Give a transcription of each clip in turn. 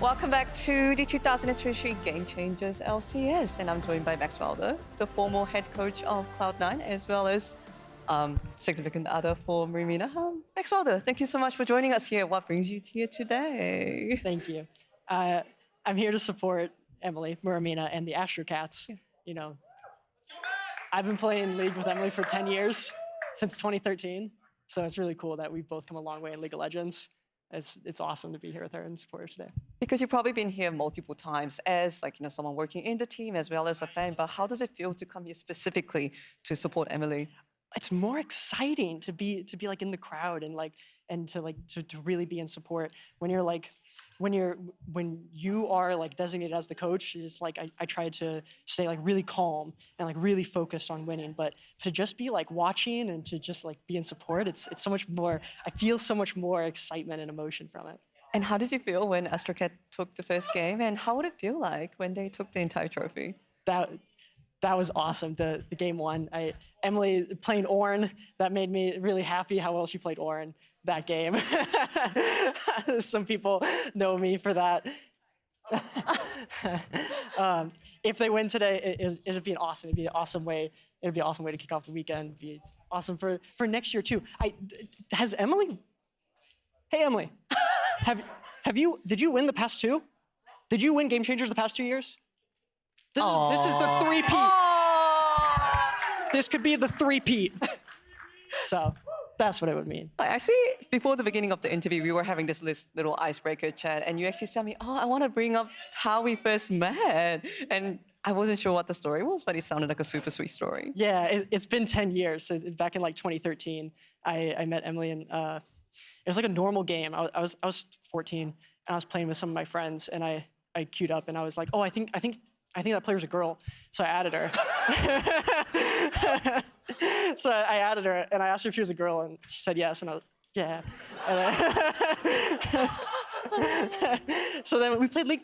Welcome back to the 2023 Game Changers LCS, and I'm joined by Max Wilder, the former head coach of Cloud9, as well as significant other for Marina. Max Wilder, thank you so much for joining us here. What brings you here today? Thank you. I'm here to support Emily, Marina, and the Astrocats. Yeah. You know, I've been playing League with Emily for 10 years, since 2013. So it's really cool that we've both come a long way in League of Legends. It's awesome to be here with her and support her today. Because you've probably been here multiple times as someone working in the team as well as a fan, but how does it feel to come here specifically to support Emily? It's more exciting to be like in the crowd and to really be in support when you are like designated as the coach. It's like I try to stay like really calm and like really focused on winning, but to just be like watching and to just like be in support, it's so much more. I feel so much more excitement and emotion from it. And how did you feel when Astrocats took the first game, and how would it feel like when they took the entire trophy? That was awesome. The game one. Emily playing Ornn, that made me really happy how well she played Ornn that game. Some people know me for that. If they win today, it'd be awesome. It'd be an awesome way. It'd be an awesome way to kick off the weekend. It'd be awesome for next year too. Has Emily? Hey Emily, did you win the past two? Did you win Game Changers the past 2 years? This is the three-peat. This could be the three-peat. So that's what it would mean. Actually, before the beginning of the interview, we were having this little icebreaker chat, and you actually said me, I want to bring up how we first met. And I wasn't sure what the story was, but it sounded like a super sweet story. Yeah, it's been 10 years. So back in like 2013, I met Emily, and it was like a normal game. I was 14, and I was playing with some of my friends, and I queued up, and I was like, I think that player's a girl, so I added her. So I added her, and I asked her if she was a girl, and she said yes, and I was, yeah. So then we played League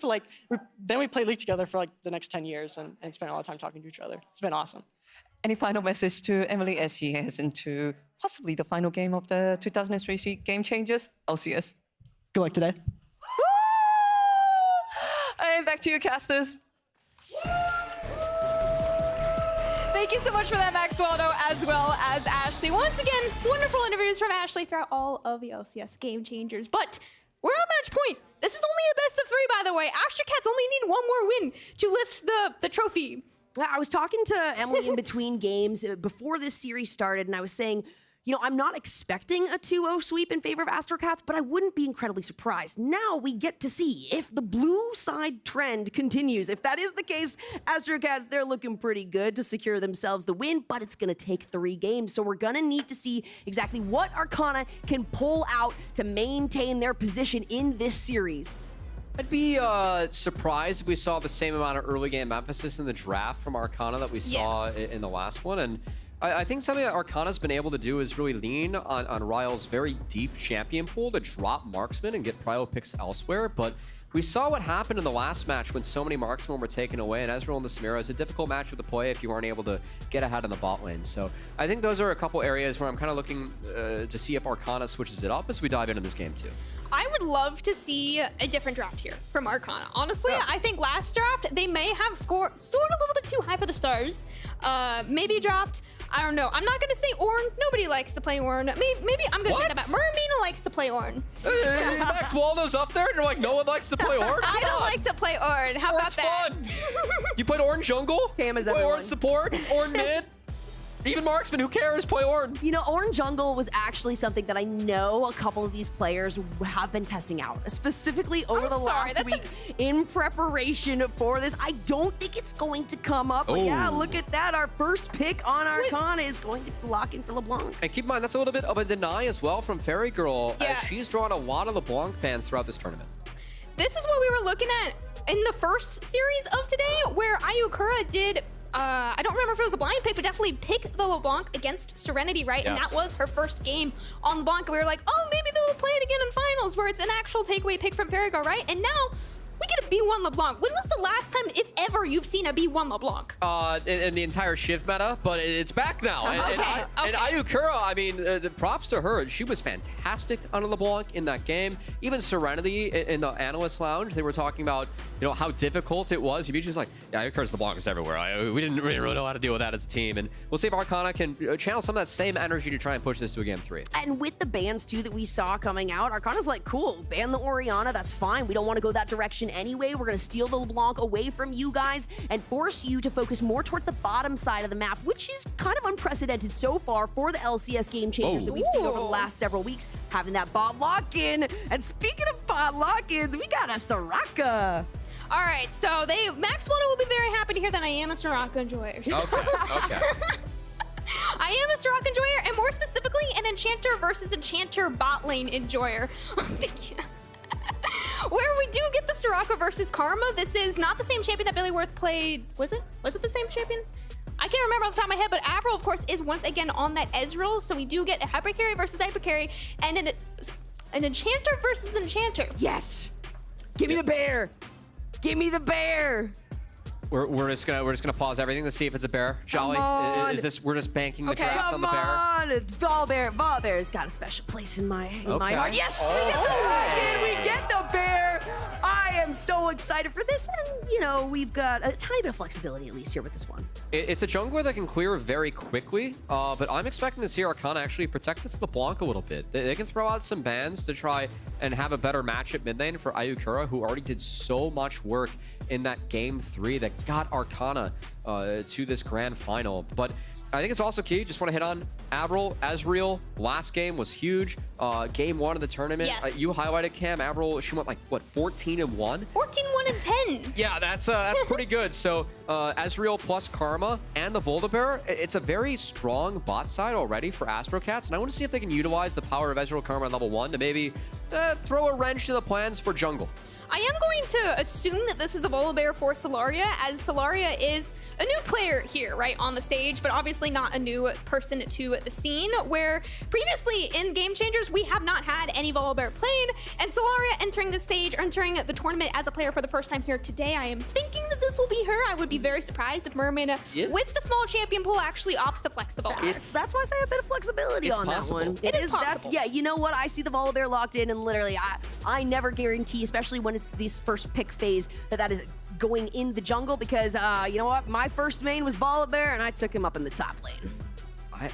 together for like the next 10 years, and spent a lot of time talking to each other. It's been awesome. Any final message to Emily as she heads into possibly the final game of the 2023 Game Changers LCS? Good luck today. And back to you, casters. Thank you so much for that, Max Waldo, as well as Ashley. Once again, wonderful interviews from Ashley throughout all of the LCS Game Changers. But we're on match point. This is only a best of 3, by the way. Astrocats only need one more win to lift the trophy. I was talking to Emily in between games before this series started, and I was saying, I'm not expecting a 2-0 sweep in favor of Astrocats, but I wouldn't be incredibly surprised. Now we get to see if the blue side trend continues. If that is the case, Astrocats, they're looking pretty good to secure themselves the win, but it's going to take 3 games. So we're going to need to see exactly what Arcana can pull out to maintain their position in this series. I'd be surprised if we saw the same amount of early game emphasis in the draft from Arcana that we saw in the last one. And I think something that Arcana's been able to do is really lean on Ryle's very deep champion pool to drop marksmen and get prio picks elsewhere. But we saw what happened in the last match when so many marksmen were taken away, and Ezreal and the Samira is a difficult matchup to play if you aren't able to get ahead in the bot lane. So I think those are a couple areas where I'm kind of looking to see if Arcana switches it up as we dive into this game too. I would love to see a different draft here from Arcana. Honestly, yeah. I think last draft, they may have scored sort of a little bit too high for the stars. Maybe draft, I don't know. I'm not going to say Ornn. Nobody likes to play Ornn. Maybe I'm going to say that back. Marina likes to play Ornn. Max Waldo's up there, and you're like, no one likes to play Ornn? I don't like to play Ornn. How about that? Fun. You played Ornn jungle? Cam is play everyone. Ornn support? Ornn mid? Even marksman, who cares? Play Ornn. Ornn jungle was actually something that I know a couple of these players have been testing out, specifically over the last week in preparation for this. I don't think it's going to come up, but yeah, look at that. Our first pick on Arcana is going to be locking for LeBlanc. And keep in mind, that's a little bit of a deny as well from Fairy Girl, as she's drawn a lot of LeBlanc fans throughout this tournament. This is what we were looking at in the first series of today, where Ayukura did, I don't remember if it was a blind pick, but definitely pick the LeBlanc against Serenity, right? Yes. And that was her first game on LeBlanc. And we were like, maybe they'll play it again in finals, where it's an actual takeaway pick from Fairy Girl, right? And now We get a B1 LeBlanc. When was the last time, if ever, you've seen a B1 LeBlanc? In the entire Shiv meta, but it's back now. And Ayukura, I mean, props to her. She was fantastic on a LeBlanc in that game. Even Serenity in the analyst lounge, they were talking about, you know, how difficult it was. She's like, yeah, Ayukura's LeBlanc is everywhere. We didn't really know how to deal with that as a team. And we'll see if Arcana can channel some of that same energy to try and push this to a game 3. And with the bans too that we saw coming out, Arcana's like, cool, ban the Orianna, that's fine. We don't want to go that direction anyway. We're going to steal the LeBlanc away from you guys and force you to focus more towards the bottom side of the map, which is kind of unprecedented so far for the LCS game changers that we've seen over the last several weeks, having that bot lock-in. And speaking of bot lock-ins, we got a Soraka. All right, so Max Water will be very happy to hear that I am a Soraka enjoyer. Okay. I am a Soraka enjoyer, and more specifically, an Enchanter versus Enchanter bot lane enjoyer. Where we do get the Soraka versus Karma. This is not the same champion that Billy Worth played. Was it the same champion? I can't remember off the top of my head, but Avril, of course, is once again on that Ezreal. So we do get a Hyper Carry versus Hyper Carry, and an Enchanter versus Enchanter. Yes. Give me the bear. Give me the bear. We're just gonna pause everything to see if it's a bear. Jolly, is this? We're just banking the draft on the bear. Volibear's got a special place in my heart. Yes, we get the bear. I am so excited for this, and you know we've got a tiny bit of flexibility at least here with this one. It's a jungler that can clear very quickly, but I'm expecting to see Arcana actually protect this LeBlanc a little bit. They can throw out some bans to try and have a better match at mid lane for Ayukura, who already did so much work in that game 3 that got Arcana to this grand final. But I think it's also key. Just want to hit on Avril, Ezreal. Last game was huge. Game 1 of the tournament. Yes. You highlighted Cam. Avril, she went like, what, 14-1? 14-1-10. Yeah, that's pretty good. So Ezreal plus Karma and the Volibear, it's a very strong bot side already for Astrocats. And I want to see if they can utilize the power of Ezreal Karma at level 1 to maybe throw a wrench in the plans for jungle. I am going to assume that this is a Volibear for Solaria, as Solaria is a new player here, right, on the stage, but obviously not a new person to the scene, where previously in Game Changers, we have not had any Volibear playing, and Solaria entering the stage, or entering the tournament as a player for the first time here today. I am thinking that this will be her. I would be very surprised if Mermaid, with the small champion pool, actually opts to flex the Volibear. That's why I say a bit of flexibility on possible. that one. It is possible. Yeah, you know what? I see the Volibear locked in, and literally, I never guarantee, especially when it's this first pick phase, that is going in the jungle, because you know what? My first main was Volibear, and I took him up in the top lane.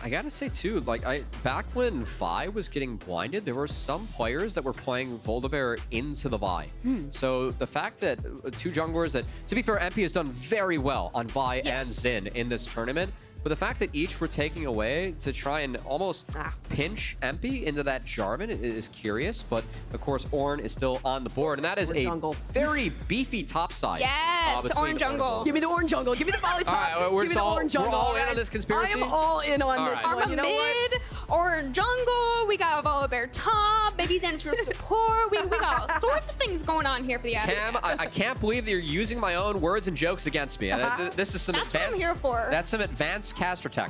I gotta say too, like back when Vi was getting blinded, there were some players that were playing Volibear into the Vi. So the fact that two junglers that, to be fair, MP has done very well on Vi and Xin in this tournament, but the fact that each were taking away to try and almost pinch MP into that Jarvan is curious. But of course, Ornn is still on the board, and that is a very beefy top side. Yes, Ornn jungle. Give me the Ornn jungle. Give me the volley top. All right, we're Give me the Ornn jungle. We're all in on this conspiracy. I am all in on this one. You know what? Mid, Ornn jungle, we got a Volibear top, maybe then it's support. We got all sorts of things going on here for the Cam, I can't believe that you're using my own words and jokes against me. This is some That's advanced. what I'm here for. That's some advanced caster tech.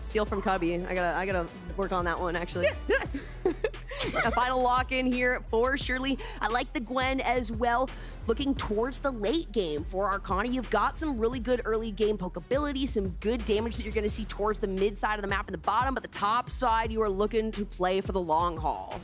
Steal from Cubby. I gotta work on that one, actually. A final lock in here for Shirley. I like the Gwen as well. Looking towards the late game for Arcana, you've got some really good early game poke ability, some good damage that you're going to see towards the mid side of the map and the bottom, but the top side you are looking to play for the long haul.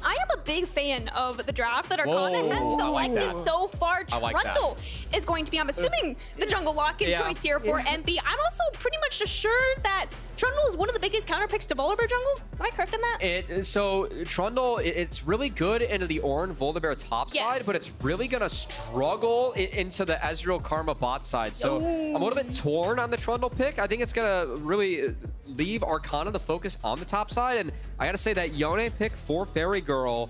I am a big fan of the draft that Arcana has selected so far. Trundle is going to be, I'm assuming, the jungle lock-in choice here for MP. I'm also pretty much assured that Trundle is one of the biggest counter picks to Volibear jungle. Am I correct in that? So Trundle, it's really good into the Ornn Volibear top side, but it's really gonna struggle into the Ezreal Karma bot side. So I'm a little bit torn on the Trundle pick. I think it's gonna really leave Arcana the focus on the top side. And I gotta say that Yone pick for Fairy Girl,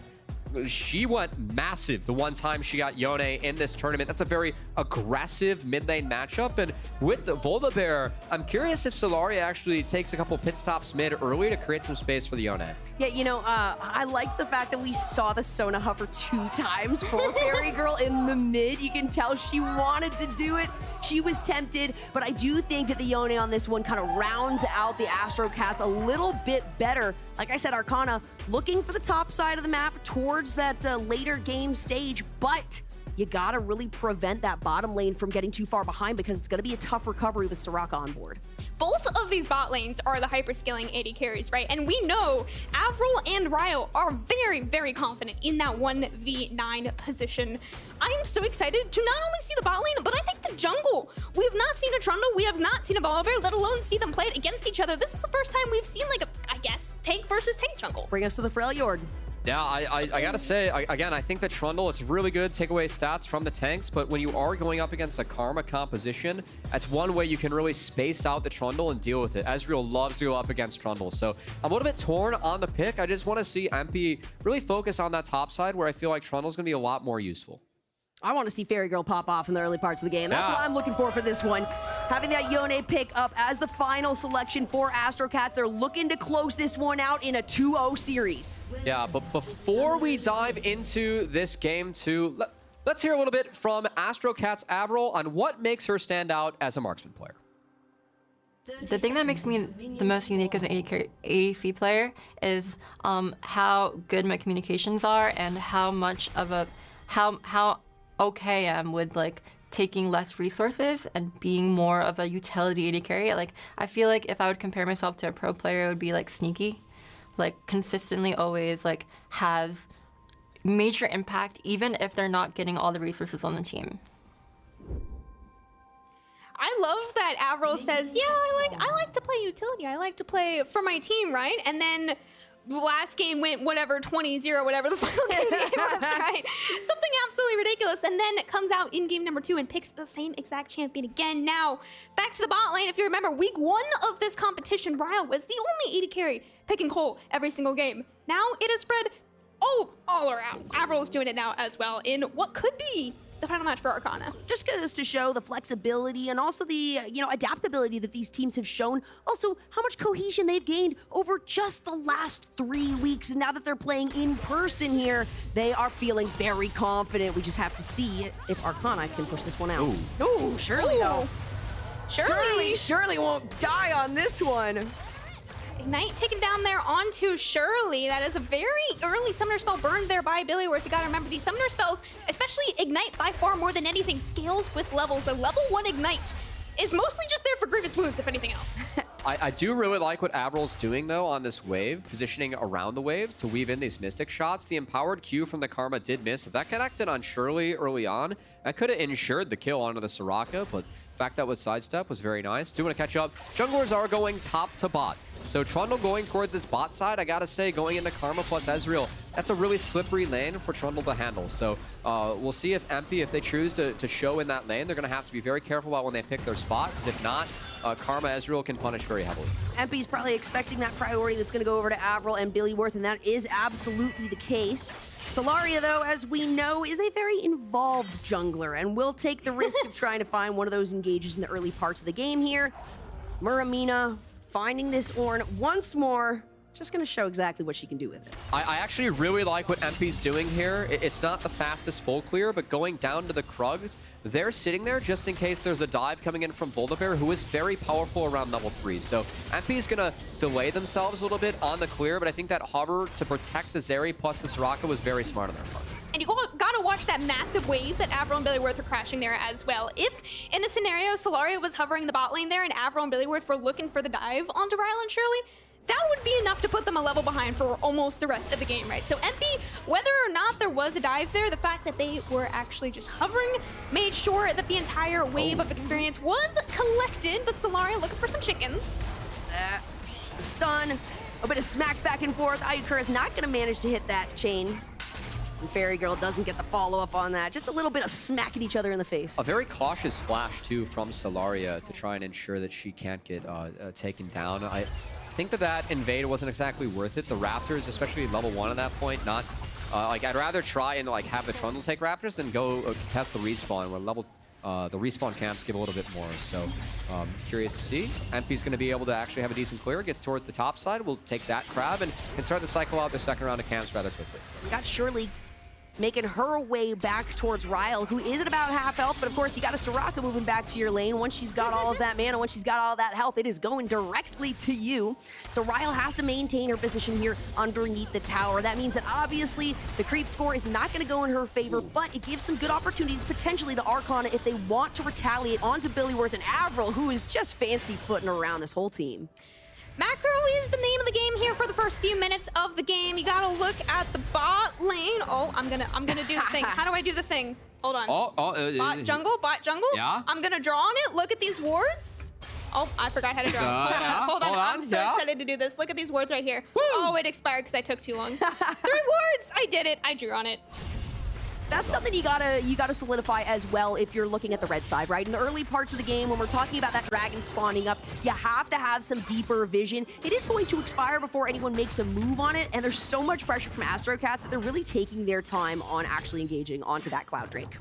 she went massive the one time she got Yone in this tournament. That's a very aggressive mid lane matchup. And with the Volibear, I'm curious if Solaria actually takes a couple pit stops mid early to create some space for the Yone. Yeah, you know, I like the fact that we saw the Sona hover 2 times for Fairy Girl in the mid. You can tell she wanted to do it. She was tempted, but I do think that the Yone on this one kind of rounds out the Astrocats a little bit better. Like I said, Arcana looking for the top side of the map towards that later game stage, but you gotta really prevent that bottom lane from getting too far behind because it's gonna be a tough recovery with Soraka on board. Both of these bot lanes are the hyper-scaling AD carries, right? And we know Avril and Ryo are very, very confident in that 1v9 position. I'm so excited to not only see the bot lane, but I think the jungle. We have not seen a Trundle, we have not seen a Volibear, let alone see them play it against each other. This is the first time we've seen like a, I guess, tank versus tank jungle. Bring us to the Freljord. Yeah, I gotta say, again, I think that Trundle, it's really good take away stats from the tanks, but when you are going up against a Karma composition, that's one way you can really space out the Trundle and deal with it. Ezreal loves to go up against Trundle, so I'm a little bit torn on the pick. I just want to see MP really focus on that top side where I feel like Trundle's gonna be a lot more useful. I want to see Fairy Girl pop off in the early parts of the game. That's Yeah. what I'm looking for this one. Having that Yone pick up as the final selection for Astrocats. They're looking to close this one out in a 2-0 series. Yeah, but before we dive into this game two, let's hear a little bit from Astrocats Avril on what makes her stand out as a marksman player. The thing that makes me the most unique as an ADC player is how good my communications are and how much of a how okay I am with like taking less resources and being more of a utility AD carry. Like I feel like if I would compare myself to a pro player, it would be like Sneaky, like consistently always like has major impact even if they're not getting all the resources on the team. I love that Avril says, yeah, I like to play utility. I like to play for my team, right? And then last game went whatever, 20-0, whatever the final game was, right? Something absolutely ridiculous. And then it comes out in game number 2 and picks the same exact champion again. Now, back to the bot lane. If you remember, week 1 of this competition, Ryo was the only AD carry picking Cole every single game. Now it has spread all around. Avril is doing it now as well in what could be the final match for Arcana. Just goes to show the flexibility and also the adaptability that these teams have shown. Also, how much cohesion they've gained over just the last 3 weeks. And now that they're playing in person here, they are feeling very confident. We just have to see if Arcana can push this one out. Ooh, Shirley though. Shirley won't die on this one. Ignite taken down there onto Shirley. That is a very early summoner spell burned there by Billyworth. You gotta remember these summoner spells, especially Ignite by far more than anything, scales with levels. A level 1 Ignite is mostly just there for grievous wounds, if anything else. I do really like what Avril's doing, though, on this wave, positioning around the wave to weave in these Mystic shots. The empowered Q from the Karma did miss. If that connected on Shirley early on, that could have ensured the kill onto the Soraka, but the fact that was sidestep was very nice. Do want to catch up. Junglers are going top to bot. So Trundle going towards its bot side, I gotta say, going into Karma plus Ezreal, that's a really slippery lane for Trundle to handle. So we'll see if MP, if they choose to show in that lane, they're gonna have to be very careful about when they pick their spot, because if not, Karma Ezreal can punish very heavily. MP's probably expecting that priority that's going to go over to Avril and Billyworth, and that is absolutely the case. Solaria, though, as we know, is a very involved jungler and will take the risk of trying to find one of those engages in the early parts of the game here. Muramina finding this Ornn once more. Just going to show exactly what she can do with it. I actually really like what MP's doing here. It's not the fastest full clear, but going down to the Krugs, they're sitting there just in case there's a dive coming in from Volibear, who is very powerful around level 3. So MP's going to delay themselves a little bit on the clear, but I think that hover to protect the Zeri plus the Soraka was very smart on their part. And you gotta watch that massive wave that Avril and Billyworth are crashing there as well. If in a scenario Solaria was hovering the bot lane there and Avril and Billyworth were looking for the dive onto Ryle and Shirley, that would be enough to put them a level behind for almost the rest of the game, right? So MP, whether or not there was a dive there, the fact that they were actually just hovering made sure that the entire wave of experience was collected, but Solaria looking for some chickens. Stun, a bit of smacks back and forth. Ayukura is not going to manage to hit that chain. And Fairy Girl doesn't get the follow-up on that. Just a little bit of smacking each other in the face. A very cautious flash, too, from Solaria to try and ensure that she can't get taken down. I think that invade wasn't exactly worth it. The Raptors, especially level 1 at that point, not... like, I'd rather try and, like, have the Trundle take Raptors than go test the respawn, where level... the respawn camps give a little bit more, so curious to see. MP's going to be able to actually have a decent clear, gets towards the top side, will take that crab and can start to cycle out the second round of camps rather quickly. We got Shirley making her way back towards Ryle, who is at about half health, but of course you got a Soraka moving back to your lane. Once she's got all of that mana, once she's got all of that health, it is going directly to you. So Ryle has to maintain her position here underneath the tower. That means that obviously the creep score is not going to go in her favor, but it gives some good opportunities potentially to Arcana if they want to retaliate onto Billyworth and Avril, who is just fancy footing around this whole team. Macro is the name of the game here for the first few minutes of the game. You gotta look at the bot lane. Oh, I'm gonna do the thing. How do I do the thing? Hold on. Bot jungle. Yeah? I'm gonna draw on it. Look at these wards. Oh, I forgot how to draw. Hold on. I'm so excited to do this. Look at these wards right here. Woo! Oh, it expired because I took too long. 3 wards. I did it. I drew on it. That's something you gotta solidify as well if you're looking at the red side, right? In the early parts of the game, when we're talking about that dragon spawning up, you have to have some deeper vision. It is going to expire before anyone makes a move on it, and there's so much pressure from Astrocats that they're really taking their time on actually engaging onto that Cloud Drake.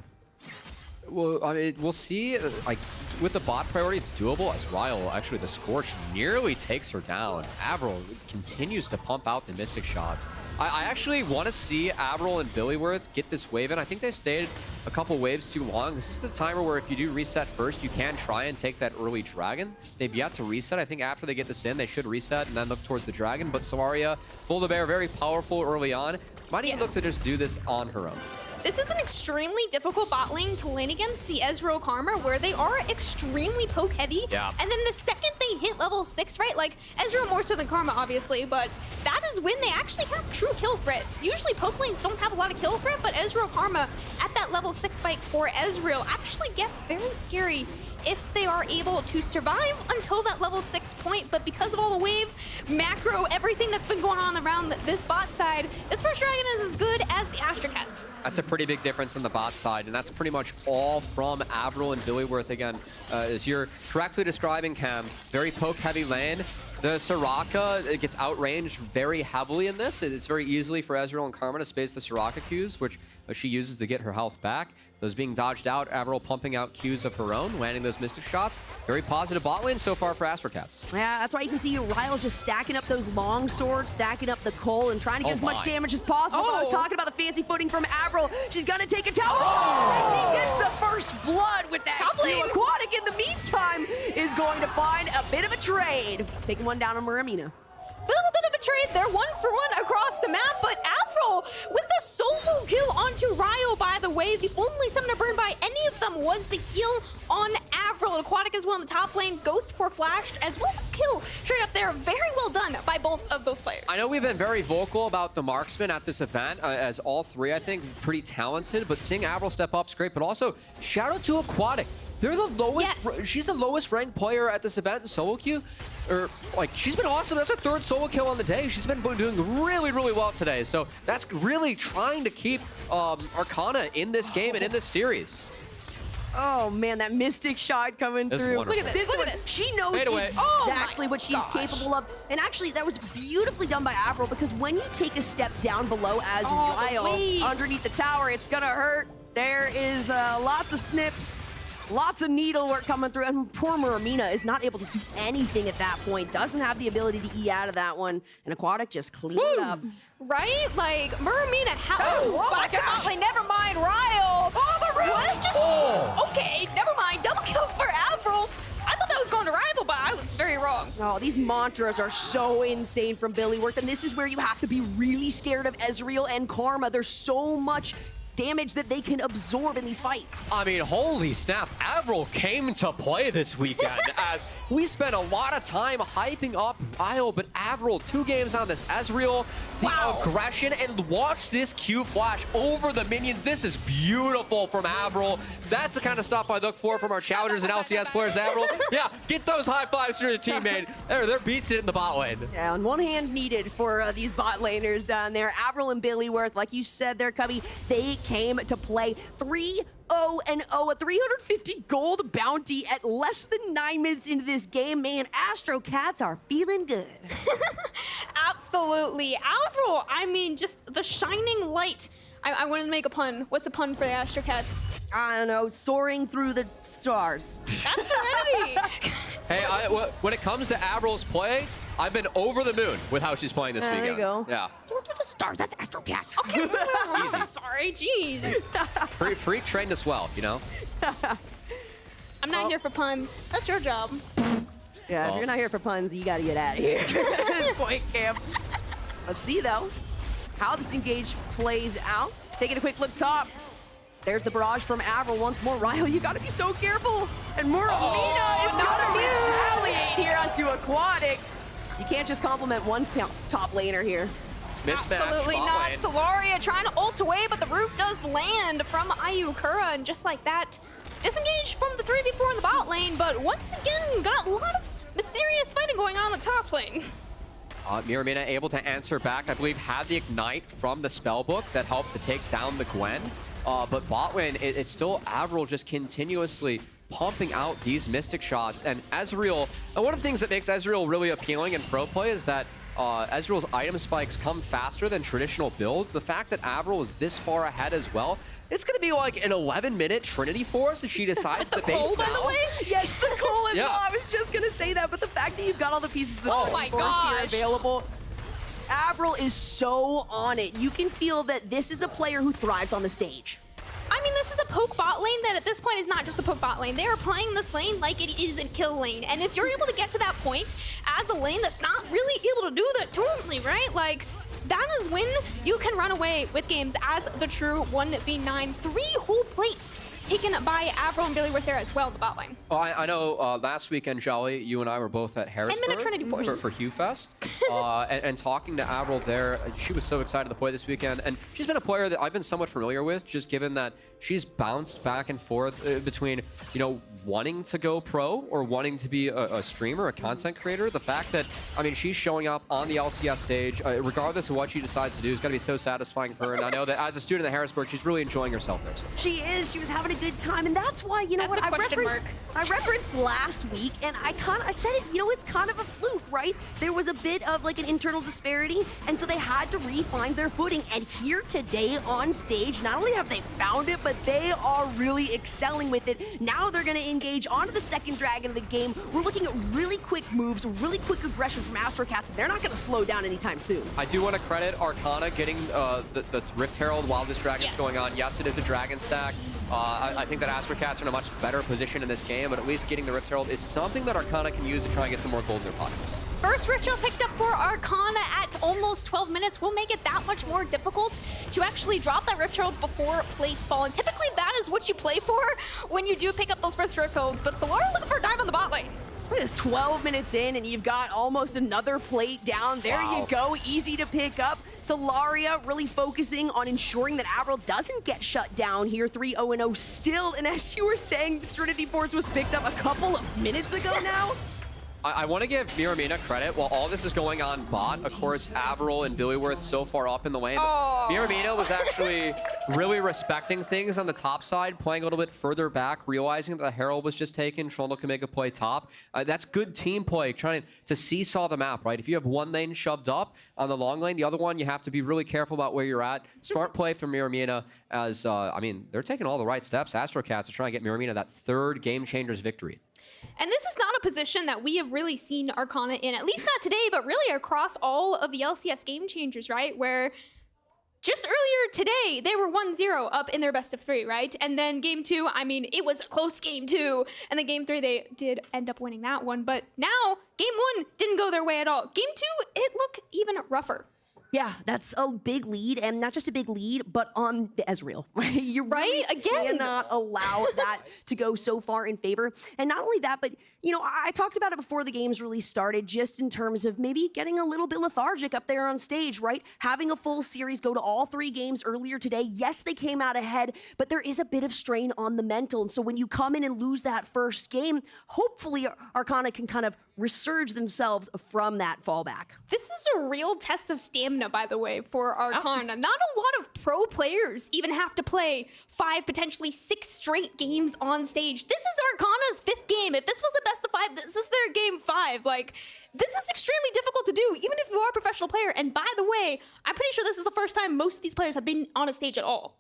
Well, I mean, we'll see. Like, with the bot priority, it's doable as Ryle, actually, the Scorch nearly takes her down. Avril continues to pump out the Mystic shots. I actually want to see Avril and Billyworth get this wave in. I think they stayed a couple waves too long. This is the timer where if you do reset first, you can try and take that early dragon. They've yet to reset. I think after they get this in, they should reset and then look towards the dragon. But Solaria, Build-A-Bear, very powerful early on. Might even look to just do this on her own. This is an extremely difficult bot lane to lane against the Ezreal Karma, where they are extremely poke heavy. Yeah. And then the second they hit level 6, right? Like, Ezreal more so than Karma, obviously, but that is when they actually have true kill threat. Usually poke lanes don't have a lot of kill threat, but Ezreal Karma at that level 6 spike for Ezreal actually gets very scary if they are able to survive until that level 6 point. But because of all the wave, macro, everything that's been going on around this bot side, this first dragon is as good as the Astrocats. That's a pretty big difference in the bot side, and that's pretty much all from Avril and Billyworth again. As you're correctly describing, Cam, very poke-heavy lane. The Soraka, it gets outranged very heavily in this. It's very easily for Ezreal and Karma to space the Soraka Qs, which she uses to get her health back. Those being dodged out, Avril pumping out Qs of her own, landing those Mystic shots. Very positive bot lane so far for Astrocats. Yeah, that's why you can see Ryle just stacking up those long swords, stacking up the coal, and trying to get as much damage as possible. I was talking about the fancy footing from Avril. She's gonna take a tower, and she gets the first blood with that Q. Aquatic, in the meantime, is going to find a bit of a trade. Taking one down on Muramina. Little bit of a trade there, 1-for-1 across the map, but Avril with the solo kill onto Ryo, by the way. The only summoner burned by any of them was the heal on Avril. Aquatic as well in the top lane, Ghost for flashed, as well as a kill straight up there. Very well done by both of those players. I know we've been very vocal about the marksman at this event, as all three, I think, pretty talented, but seeing Avril step up is great, but also shout out to Aquatic. They're the lowest, she's the lowest ranked player at this event in solo queue. She's been awesome. That's her 3rd solo kill on the day. She's been doing really, really well today. So that's really trying to keep Arcana in this game and in this series. Oh man, that Mystic shot coming through. Wonderful. Look at this, look at this. She knows exactly what she's capable of. And actually, that was beautifully done by Avril, because when you take a step down below as Ryle underneath the tower, it's gonna hurt. There is lots of snips. Lots of needlework coming through, and poor Muramina is not able to do anything at that point. Doesn't have the ability to eat out of that one, and Aquatic just cleaned it up. Right? Like, Muramina, back to bot lane, never mind, Ryle. Okay, never mind, double kill for Avril. I thought that was going to Rival, but I was very wrong. Oh, these mantras are so insane from Billyworth, and this is where you have to be really scared of Ezreal and Karma. There's so much damage that they can absorb in these fights. I mean, holy snap, Avril came to play this weekend as we spent a lot of time hyping up Ryle, but Avril, 2 games on this Ezreal, the aggression, and watch this Q flash over the minions. This is beautiful from Avril. That's the kind of stuff I look for from our challengers and LCS players, Avril. Yeah, get those high fives to your teammate. They're beats it in the bot lane. Yeah, on one hand needed for these bot laners down there. Avril and Billyworth, like you said there, Cubby, they came to play 3-0-0, a 350 gold bounty at less than 9 minutes into this game. Man, Astrocats are feeling good. Absolutely. Avril, I mean, just the shining light. I wanted to make a pun. What's a pun for the Astrocats? I don't know, soaring through the stars. That's Serenity. Hey, when it comes to Avril's play, I've been over the moon with how she's playing this weekend. There you go. Yeah. Soar to the stars. That's Astrocats. Easy. Sorry, jeez. Freak trained us well, you know? I'm not here for puns. That's your job. Yeah, if you're not here for puns, you gotta get out of here at this point, Cam. Let's see, though, how this engage plays out. Taking a quick look top. There's the barrage from Avril once more. Ryle, you gotta be so careful. And Muramina is gonna retaliate here onto Aquatic. You can't just compliment one top laner here. Mismatch, Absolutely bot not. lane. Solaria trying to ult away, but the root does land from Ayukura, and just like that, disengaged from the 3v4 in the bot lane, but once again, got a lot of mysterious fighting going on in the top lane. Miramina able to answer back, I believe, had the ignite from the spellbook that helped to take down the Gwen. But bot lane, it's still Avril just continuously pumping out these Mystic shots. And Ezreal, and one of the things that makes Ezreal really appealing in pro play is that Ezreal's item spikes come faster than traditional builds. The fact that Avril is this far ahead as well, it's going to be like an 11-minute Trinity Force if she decides to base By the now. way, Yes, the coal as Yeah. well. I was just gonna say that, but the fact that you've got all the pieces of the Oh my force here gosh. available, Avril is so on it. You can feel that this is a player who thrives on the stage. I mean, this is a poke bot lane that at this point is not just a poke bot lane. They are playing this lane like it is a kill lane. And if you're able to get to that point as a lane that's not really able to do that totally, right? Like, that is when you can run away with games as the true 1v9. 3 whole plates taken by Avril and Billy were there as well in the bot lane. Oh, I know last weekend, Jolly, you and I were both at Harrisburg Trinity Force. for Hugh Fest. and talking to Avril there, she was so excited to play this weekend. And she's been a player that I've been somewhat familiar with, just given that she's bounced back and forth between, you know, wanting to go pro or wanting to be a streamer, a content creator. The fact that, I mean, she's showing up on the LCS stage, regardless of what she decides to do, is going to be so satisfying for her. And I know that as a student at Harrisburg, she's really enjoying herself there. So. She is. She was having a good time, and that's why, you know That's what, a question mark. I referenced last week, and I said it, you know, it's kind of a fluke, right? There was a bit of like an internal disparity, and so they had to re-find their footing. And here today on stage, not only have they found it, but they are really excelling with it. Now they're going to engage onto the second dragon of the game. We're looking at really quick moves, really quick aggression from Astrocats. They're not going to slow down anytime soon. I do want to credit Arcana getting the Rift Herald while this dragon's going on. Yes, it is a dragon stack. I think that Astrocats are in a much better position in this game, but at least getting the Rift Herald is something that Arcana can use to try and get some more gold in their pockets. First Rift Herald picked up for Arcana at almost 12 minutes will make it that much more difficult to actually drop that Rift Herald before plates fall. And typically that is what you play for when you do pick up those first Rift Heralds. But Solara looking for a dive on the bot lane. Look at this, 12 minutes in, and you've got almost another plate down. There you go, easy to pick up. Solaria really focusing on ensuring that Avril doesn't get shut down here, 3-0-0 still. And as you were saying, the Trinity Force was picked up a couple of minutes ago now. I want to give Miramina credit. While all this is going on bot, of course, Avril and Billyworth so far up in the lane. But Miramina was actually really respecting things on the top side, playing a little bit further back, realizing that the Herald was just taken. Trundle can make a play top. That's good team play, trying to seesaw the map, right? If you have one lane shoved up on the long lane, the other one, you have to be really careful about where you're at. Smart play from Miramina as, I mean, they're taking all the right steps. Astrocats to try and get Miramina that third Game Changers victory. And this is not a position that we have really seen Arcana in, at least not today, but really across all of the LCS game changers, right? Where just earlier today, they were 1-0 up in their best of 3, right? And then game 2, I mean, it was a close game 2. And then game 3, they did end up winning that one. But now, game 1 didn't go their way at all. Game 2, it looked even rougher. Yeah, that's a big lead, and not just a big lead, but on the Ezreal. You Right? really Again. cannot allow that to go so far in favor. And not only that, but you know, I talked about it before the games really started, just in terms of maybe getting a little bit lethargic up there on stage, right? Having a full series go to all 3 games earlier today. Yes, they came out ahead, but there is a bit of strain on the mental. And so when you come in and lose that first game, hopefully Arcana can kind of resurge themselves from that fallback. This is a real test of stamina, by the way, for Arcana. Not a lot of pro players even have to play 5, potentially 6 straight games on stage. This is Arcana's 5th game. If this was a best of 5, this is their game 5. Like, this is extremely difficult to do, even if you are a professional player. And by the way, I'm pretty sure this is the first time most of these players have been on a stage at all.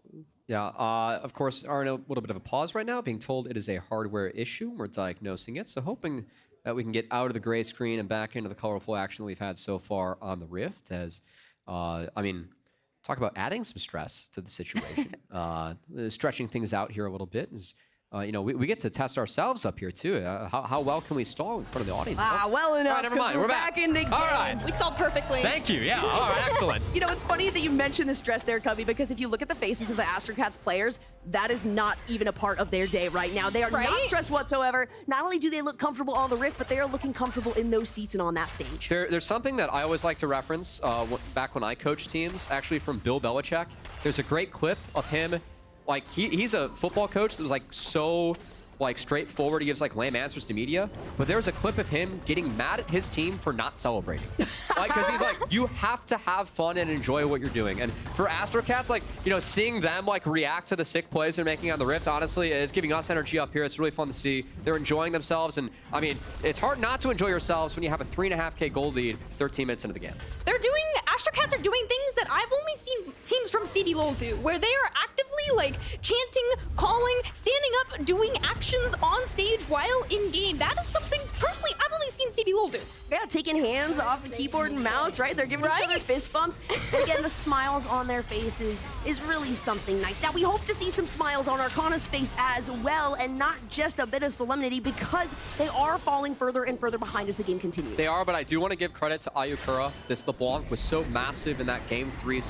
Yeah, of course, are in a little bit of a pause right now, being told it is a hardware issue. We're diagnosing it, so hoping that we can get out of the gray screen and back into the colorful action that we've had so far on the Rift. As, I mean, talk about adding some stress to the situation. Stretching things out here a little bit is, you know, we get to test ourselves up here too. How well can we stall in front of the audience? Well enough. All right, never mind. We're back in the game. All right. We stalled perfectly. Thank you. Yeah. All right. Excellent. You know, it's funny that you mentioned the stress there, Cubby, because if you look at the faces of the Astrocats players, that is not even a part of their day right now. They are not stressed whatsoever. Not only do they look comfortable on the Rift, but they are looking comfortable in those seats and on that stage. There's something that I always like to reference back when I coached teams, actually from Bill Belichick. There's a great clip of him. Like, he's a football coach that was like so like straightforward. He gives like lame answers to media, but there's a clip of him getting mad at his team for not celebrating. Like, because he's like, you have to have fun and enjoy what you're doing. And for Astrocats, like, you know, seeing them like react to the sick plays they're making on the Rift, honestly, it's giving us energy up here. It's really fun to see. They're enjoying themselves, and I mean, it's hard not to enjoy yourselves when you have a 3.5K gold lead 13 minutes into the game. Astrocats are doing things that I've only seen teams from CD LoL do, where they are actively like chanting, calling, standing up, doing actions on stage while in game. That is something personally I've only seen CD LoL do. Yeah, taking hands off the keyboard and mouse, right? They're giving each other fist bumps. And again, the smiles on their faces is really something nice. Now, we hope to see some smiles on Arcana's face as well, and not just a bit of solemnity, because they are falling further and further behind as the game continues. They are, but I do want to give credit to Ayukura. This LeBlanc was so massive in that Game 3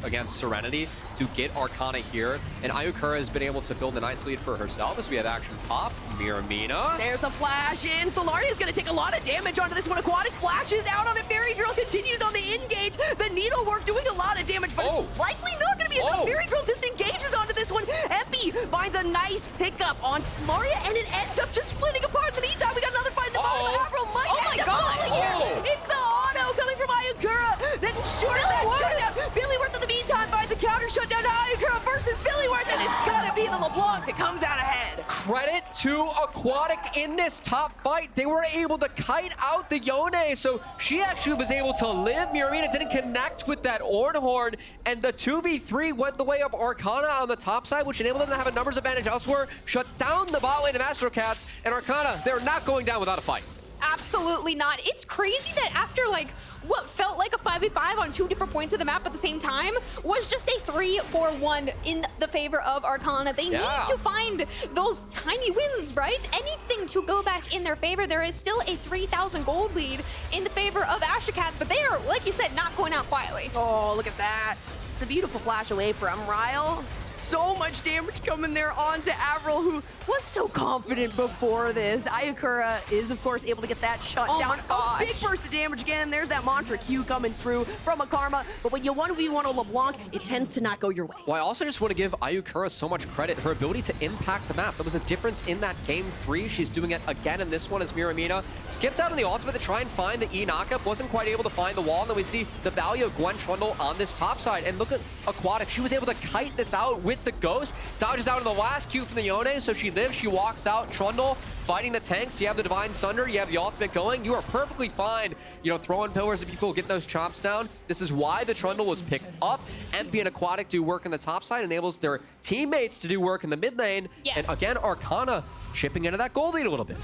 against Serenity to get Arcana here, and Ayukura has been able to build a nice lead for herself as we have action top. Miramina. There's the flash in. Solari is going to take a lot of damage onto this one. Aquatic flashes out on it. Fairy Girl continues on the engage. The needlework doing a lot of damage, but it's likely not going to be enough. Fairy Girl disengages onto this one. Epi finds a nice pickup on Slaria, and it ends up just splitting apart. In the meantime, we got another fight in the bottom. Avril might end up falling here. It's the auto coming from Ayukura. Then short of that shutdown. Billyworth in the meantime finds a counter shutdown to Ayukura versus Billyworth, and it's going to be the LeBlanc that comes out ahead. Credit to Aquatic in this top fight. They were able to kite out the Yone, so she actually was able to live. Miramina didn't connect with that Ornhorn, and the 2v3 went the way of Arcana on the top side, which enabled them to have a numbers advantage elsewhere, shut down the bot lane of Astrocats, and Arcana, they're not going down without a fight. Absolutely not. It's crazy that after like what felt like a 5v5 on two different points of the map at the same time was just a 3-4-1 in the favor of Arcana. They need to find those tiny wins, right? Anything to go back in their favor. There is still a 3,000 gold lead in the favor of Astrocats, but they are, like you said, not going out quietly. Oh, look at that. It's a beautiful flash away from Ryle. So much damage coming there onto Avril, who was so confident before this. Ayukura is, of course, able to get that shut down. A big burst of damage again. There's that Mantra Q coming through from a Karma. But when you 1v1 a LeBlanc, it tends to not go your way. Well, I also just want to give Ayukura so much credit. Her ability to impact the map. There was a difference in that Game 3. She's doing it again in this one as Miramina. Skipped out on the ultimate to try and find the E knockup. Wasn't quite able to find the wall. And then we see the value of Gwen Trundle on this top side. And look at Aquatic. She was able to kite this out with the Ghost. Dodges out in the last Q from the Yone, so she lives, she walks out. Trundle fighting the tanks. You have the Divine Sunder, you have the ultimate going. You are perfectly fine, you know, throwing pillars and people getting those chomps down. This is why the Trundle was picked up. MP and Aquatic do work on the top side, enables their teammates to do work in the mid lane. And again, Arcana chipping into that gold lead a little bit.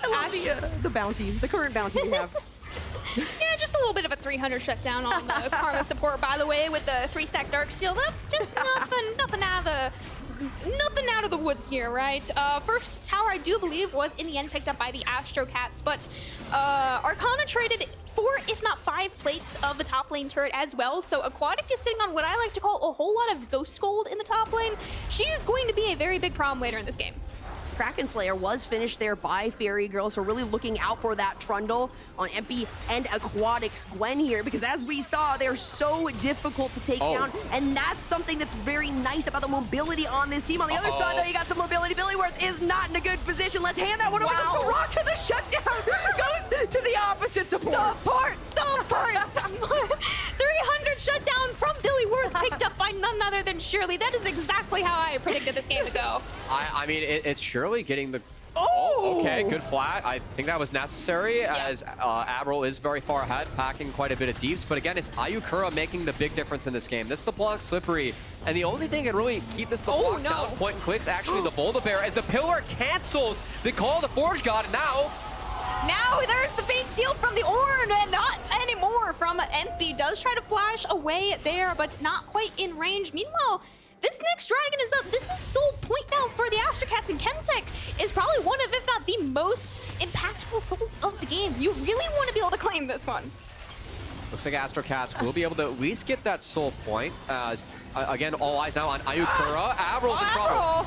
I love the bounty, the current bounty we have. Yeah, just a little bit of a 300 shutdown on the Karma support, by the way, with the 3-stack Dark Shield up. Just nothing out of the woods here, right? First tower, I do believe, was in the end picked up by the Astrocats, but Arcana traded 4, if not 5 plates of the top lane turret as well, so Aquatic is sitting on what I like to call a whole lot of Ghost Gold in the top lane. She is going to be a very big problem later in this game. Kraken Slayer was finished there by Fairy Girl, so really looking out for that Trundle on MP and Aquatic's Gwen here, because as we saw, they're so difficult to take down, and that's something that's very nice about the mobility on this team. On the other side, though, you got some mobility. Billyworth is not in a good position. Let's hand that one over to Soraka. The shutdown goes to the opposite support. Support! 300 shutdown from Billyworth, picked up by none other than Shirley. That is exactly how I predicted this game to go. I mean, it's Shirley getting the... okay, good flat. I think that was necessary as Avril is very far ahead, packing quite a bit of deeps. But again, it's Ayukura making the big difference in this game. This LeBlanc slippery. And the only thing that can really keep this LeBlanc down point and clicks actually the Boulder Bear as the pillar cancels the call of the Forge God. And now Now there's the Fate Seal from the Ornn, and not anymore from Envy. Does try to flash away there, but not quite in range. Meanwhile, this next dragon is up. This is sole point now for the Astrocats, and Chemtech is probably one of, if not the most impactful souls of the game. You really want to be able to claim this one. Looks like Astrocats will be able to at least get that soul point. As again, all eyes now on Ayukura. Avril's in trouble.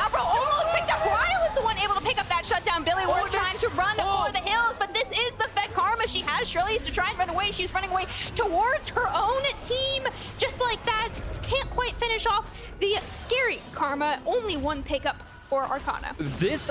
Avril almost picked up. Ryle is the one able to pick up that shutdown. Billy Ward trying to run for the hills, but this is the Fed Karma. She has Shirley's to try and run away. She's running away towards her own team. Just like that, can't quite finish off the scary Karma. Only one pickup for Arcana. This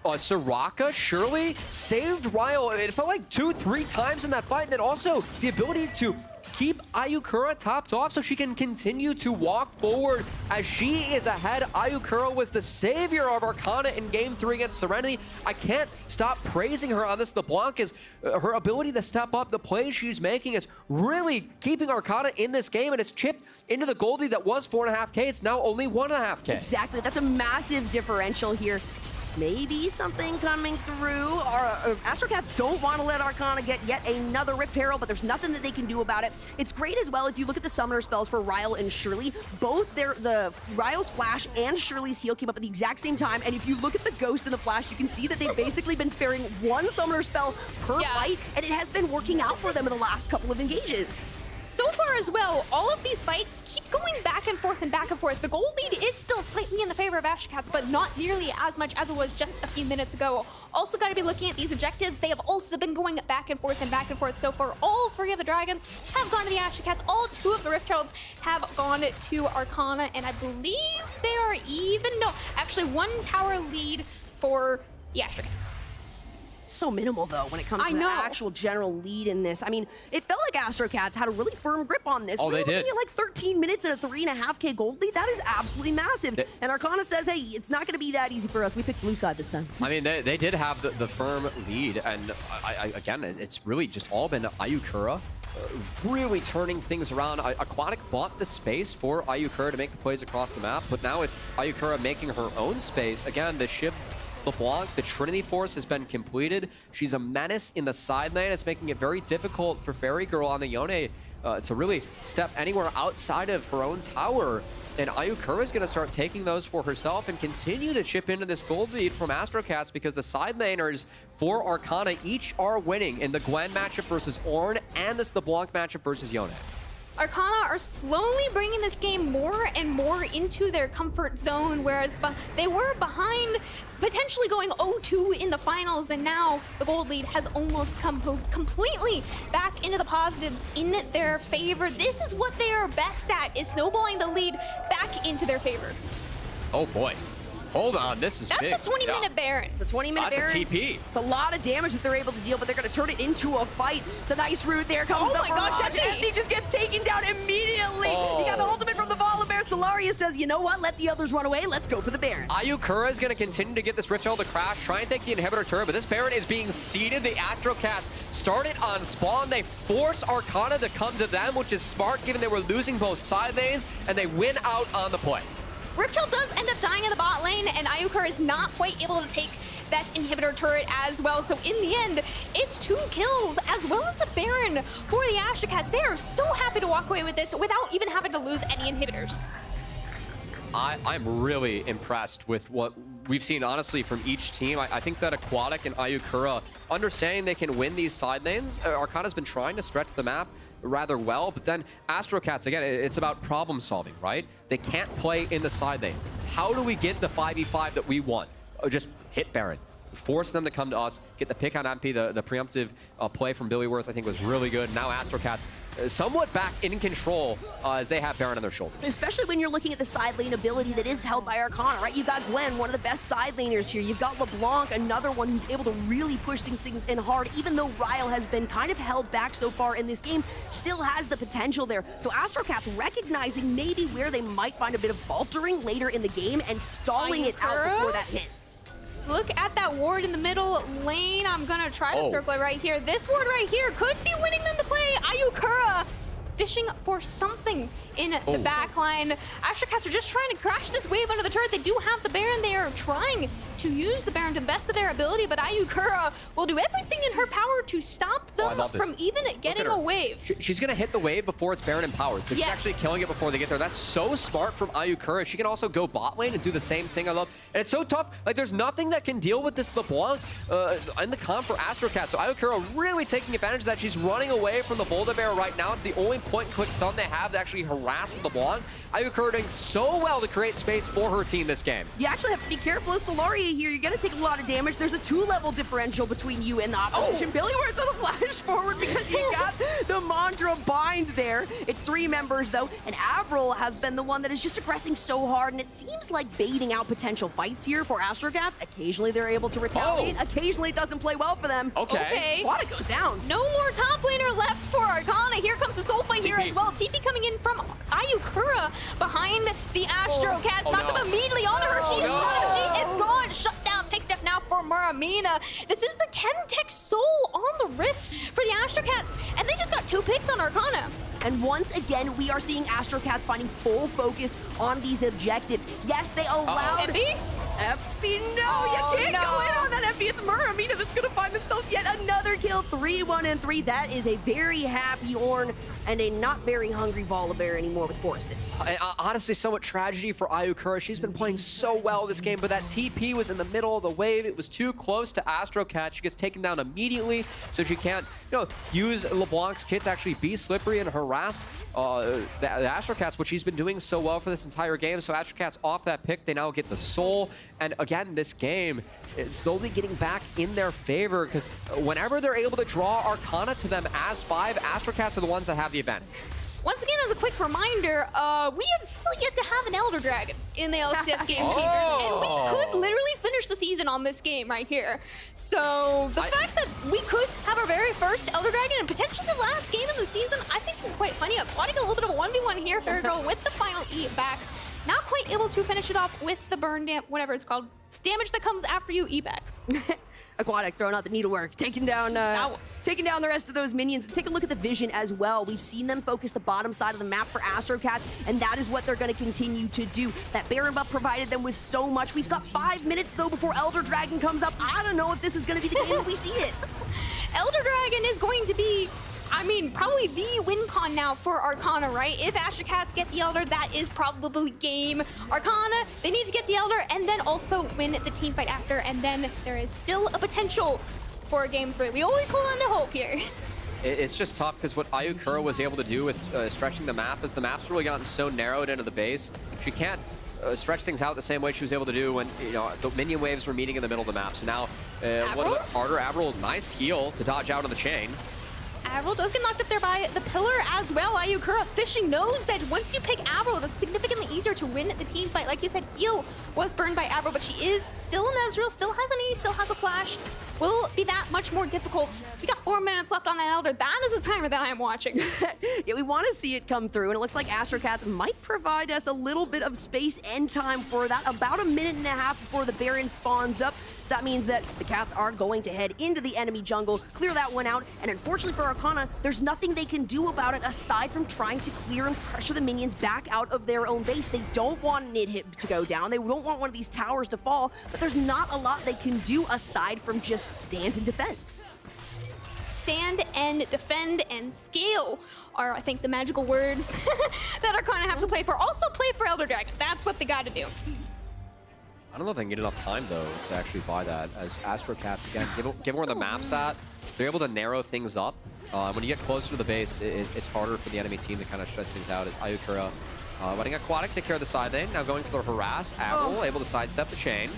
Soraka Shirley saved Ryle. It felt like 2-3 times in that fight. And then also the ability to keep Ayukura topped off so she can continue to walk forward as she is ahead. Ayukura was the savior of Arcana in Game 3 against Serenity. I can't stop praising her on this. LeBlanc is her ability to step up, the plays she's making is really keeping Arcana in this game, and it's chipped into the Goldie that was 4.5K. It's now only 1.5K. Exactly. That's a massive differential here. Maybe something coming through. Our Astrocats don't want to let Arcana get yet another Rift Herald, but there's nothing that they can do about it. It's great as well if you look at the summoner spells for Ryle and Shirley. Both the Ryle's Flash and Shirley's Heal came up at the exact same time, and if you look at the Ghost and the Flash, you can see that they've basically been sparing one summoner spell per fight, and it has been working out for them in the last couple of engages. So far as well, all of these fights keep going back and forth and back and forth. The gold lead is still slightly in the favor of Astrocats, but not nearly as much as it was just a few minutes ago. Also got to be looking at these objectives. They have also been going back and forth so far. All 3 of the Dragons have gone to the Astrocats. All 2 of the Rift Heralds have gone to Arcana, and I believe they are even, no, actually 1 tower lead for the Astrocats. So minimal though when it comes to the actual general lead in this. I mean, it felt like Astrocats had a really firm grip on this. Oh, we were they did. looking at like 13 minutes and a 3.5K gold lead. That is absolutely massive. And Arcana says, hey, it's not going to be that easy for us. We picked blue side this time. I mean, they did have the firm lead, and again, it's really just all been Ayukura really turning things around. Aquatic bought the space for Ayukura to make the plays across the map, but now it's Ayukura making her own space. Again, the ship LeBlanc, the Trinity Force has been completed. She's a menace in the side lane. It's making it very difficult for Fairy Girl on the Yone to really step anywhere outside of her own tower. And Ayukura is going to start taking those for herself and continue to chip into this gold lead from Astrocats, because the side laners for Arcana each are winning in the Gwen matchup versus Ornn and this LeBlanc matchup versus Yone. Arcana are slowly bringing this game more and more into their comfort zone, whereas they were behind, potentially going 0-2 in the finals, and now the gold lead has almost come completely back into the positives in their favor. This is what they are best at, is snowballing the lead back into their favor. Oh boy. Hold on, this is big. That's a 20-minute Baron. It's a 20-minute Baron. That's a TP. It's a lot of damage that they're able to deal, but they're going to turn it into a fight. It's a nice route. There comes the my gosh, barrage. Envy just gets taken down immediately. He got the ultimate from the Volibear. Solaria says, you know what? Let the others run away. Let's go for the Baron. Ayukura is going to continue to get this Rift Herald to crash, try and take the inhibitor turret, but this Baron is being seeded. The Astrocats started on spawn. They force Arcana to come to them, which is smart given they were losing both side lanes, and they win out on the play. Rift Herald does end up dying in the bot lane, and Ayukura is not quite able to take that inhibitor turret as well. So in the end, it's 2 kills as well as a Baron for the Astrocats. They are so happy to walk away with this without even having to lose any inhibitors. I'm really impressed with what we've seen, honestly, from each team. I think that Aquatic and Ayukura, understanding they can win these side lanes, Arcana's been trying to stretch the map rather well, but then Astrocats, again, it's about problem solving, right? They can't play in the side lane. How do we get the 5v5 that we want? Just hit Baron. Force them to come to us, get the pick on MP. The preemptive play from Billy Worth, I think, was really good. Now Astrocats somewhat back in control as they have Baron on their shoulders. Especially when you're looking at the side lane ability that is held by Arcana, right? You've got Gwen, one of the best side laners here. You've got LeBlanc, another one who's able to really push these things in hard, even though Ryle has been kind of held back so far in this game, still has the potential there. So Astrocats recognizing maybe where they might find a bit of faltering later in the game and stalling it out before that hits. Look at that ward in the middle lane. I'm gonna try to circle it right here. This ward right here could be winning them the play. Ayukura fishing for something in the back line. Astrocats are just trying to crash this wave under the turret. They do have the Baron. They are trying to use the Baron to the best of their ability, but Ayukura will do everything in her power to stop them from even getting a wave. She's going to hit the wave before it's Baron empowered, so she's actually killing it before they get there. That's so smart from Ayukura. She can also go bot lane and do the same thing. I love, and it's so tough. Like, there's nothing that can deal with this LeBlanc in the comp for Astrocats. So Ayukura really taking advantage of that. She's running away from the Boulder right now. It's the only point-and-click stun they have to actually harass LeBlanc. Ayukura doing so well to create space for her team this game. You actually have to be careful as Solaria here. You're going to take a lot of damage. There's a 2-level differential between you and the opposition. Billy worth the flash forward because you got the Mantra bind there. It's 3 members, though, and Avril has been the one that is just aggressing so hard, and it seems like baiting out potential fights here for Astrocats. Occasionally, they're able to retaliate. Occasionally, it doesn't play well for them. Okay. Quada goes down. No more top laner left for Arcana. Here comes the soul fight here as well. TP coming in from Ayukura behind the Astrocats. Knocked them immediately onto her. She is gone. She is gone. Shut down. Picked up now for Muramina. This is the Chemtech Soul on the Rift for the Astrocats, and they just got 2 picks on Arcana. And once again, we are seeing Astrocats finding full focus on these objectives. Yes, they allowed... Effie, no, you can't go in on that, Effie. It's Muramina that's going to find themselves yet another kill. 3-1-3. That is a very happy Ornn and a not very hungry Volibear anymore with 4 assists. Honestly, somewhat tragedy for Ayukura. She's been playing so well this game, but that TP was in the middle of the wave. It was too close to Astrocat. She gets taken down immediately, so she can't, use LeBlanc's kit to actually be slippery and harass the Astrocats, which she's been doing so well for this entire game. So Astrocats off that pick, they now get the soul. And again, this game is slowly getting back in their favor because whenever they're able to draw Arcana to them as 5, Astrocats are the ones that have the advantage. Once again, as a quick reminder, we have still yet to have an Elder Dragon in the LCS Game Changers, and we could literally finish the season on this game right here. So the fact that we could have our very first Elder Dragon and potentially the last game of the season, I think is quite funny. Aquatic a little bit of a 1v1 here. Fairy Girl with the final E back. Not quite able to finish it off with the burn whatever it's called. Damage that comes after you E back. Aquatic throwing out the needlework, taking down the rest of those minions. Take a look at the vision as well. We've seen them focus the bottom side of the map for Astrocats, and that is what they're going to continue to do. That Baron buff provided them with so much. We've got 5 minutes, though, before Elder Dragon comes up. I don't know if this is going to be the game that we see it. Elder Dragon is going to be, probably the win con now for Arcana, right? If Astrocats get the Elder, that is probably game. Arcana, they need to get the Elder and then also win the team fight after, and then there is still a potential for a game 3. We always hold on to hope here. It's just tough because what Ayukura was able to do with stretching the map is the map's really gotten so narrowed into the base. She can't stretch things out the same way she was able to do when the minion waves were meeting in the middle of the map. So now a little bit harder. Avril, nice heal to dodge out on the chain. Avril does get knocked up there by the pillar as well. Ayukura fishing knows that once you pick Avril, it is significantly easier to win the team fight. Like you said, heal was burned by Avril, but she is still in Ezreal, still has an E, still has a flash. Will be that much more difficult. We got 4 minutes left on that Elder. That is a timer that I am watching. Yeah, we want to see it come through, and it looks like Astrocats might provide us a little bit of space and time for that. About 1.5 minutes before the Baron spawns up. So that means that the Cats are going to head into the enemy jungle, clear that one out, and unfortunately for Arcana, there's nothing they can do about it aside from trying to clear and pressure the minions back out of their own base. They don't want an hit to go down. They don't want one of these towers to fall, but there's not a lot they can do aside from just stand in defense. Stand and defend and scale are, I think, the magical words that Arcana have to play for. Also play for Elder Dragon. That's what they got to do. I don't know if they can get enough time, though, to actually buy that. As Astrocats, again, given where the map's at, they're able to narrow things up. When you get closer to the base, it's harder for the enemy team to kind of stretch things out. As Ayukura letting Aquatic take care of the side lane. Now going for the harass. Avril able to sidestep the chain.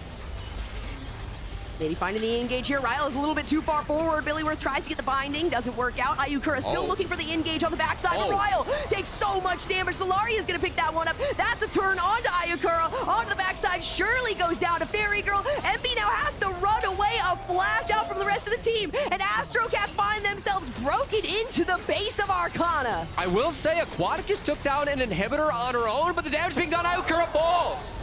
Maybe finding the engage here. Ryle is a little bit too far forward. Billyworth tries to get the binding. Doesn't work out. Ayukura still looking for the engage on the backside. But Ryle takes so much damage. Solari is going to pick that one up. That's a turn onto Ayukura. Onto the backside. Shirley goes down to Fairy Girl. MP now has to run away. A flash out from the rest of the team. And Astrocats find themselves broken into the base of Arcana. I will say Aquatic just took down an inhibitor on her own, but the damage being done, Ayukura falls.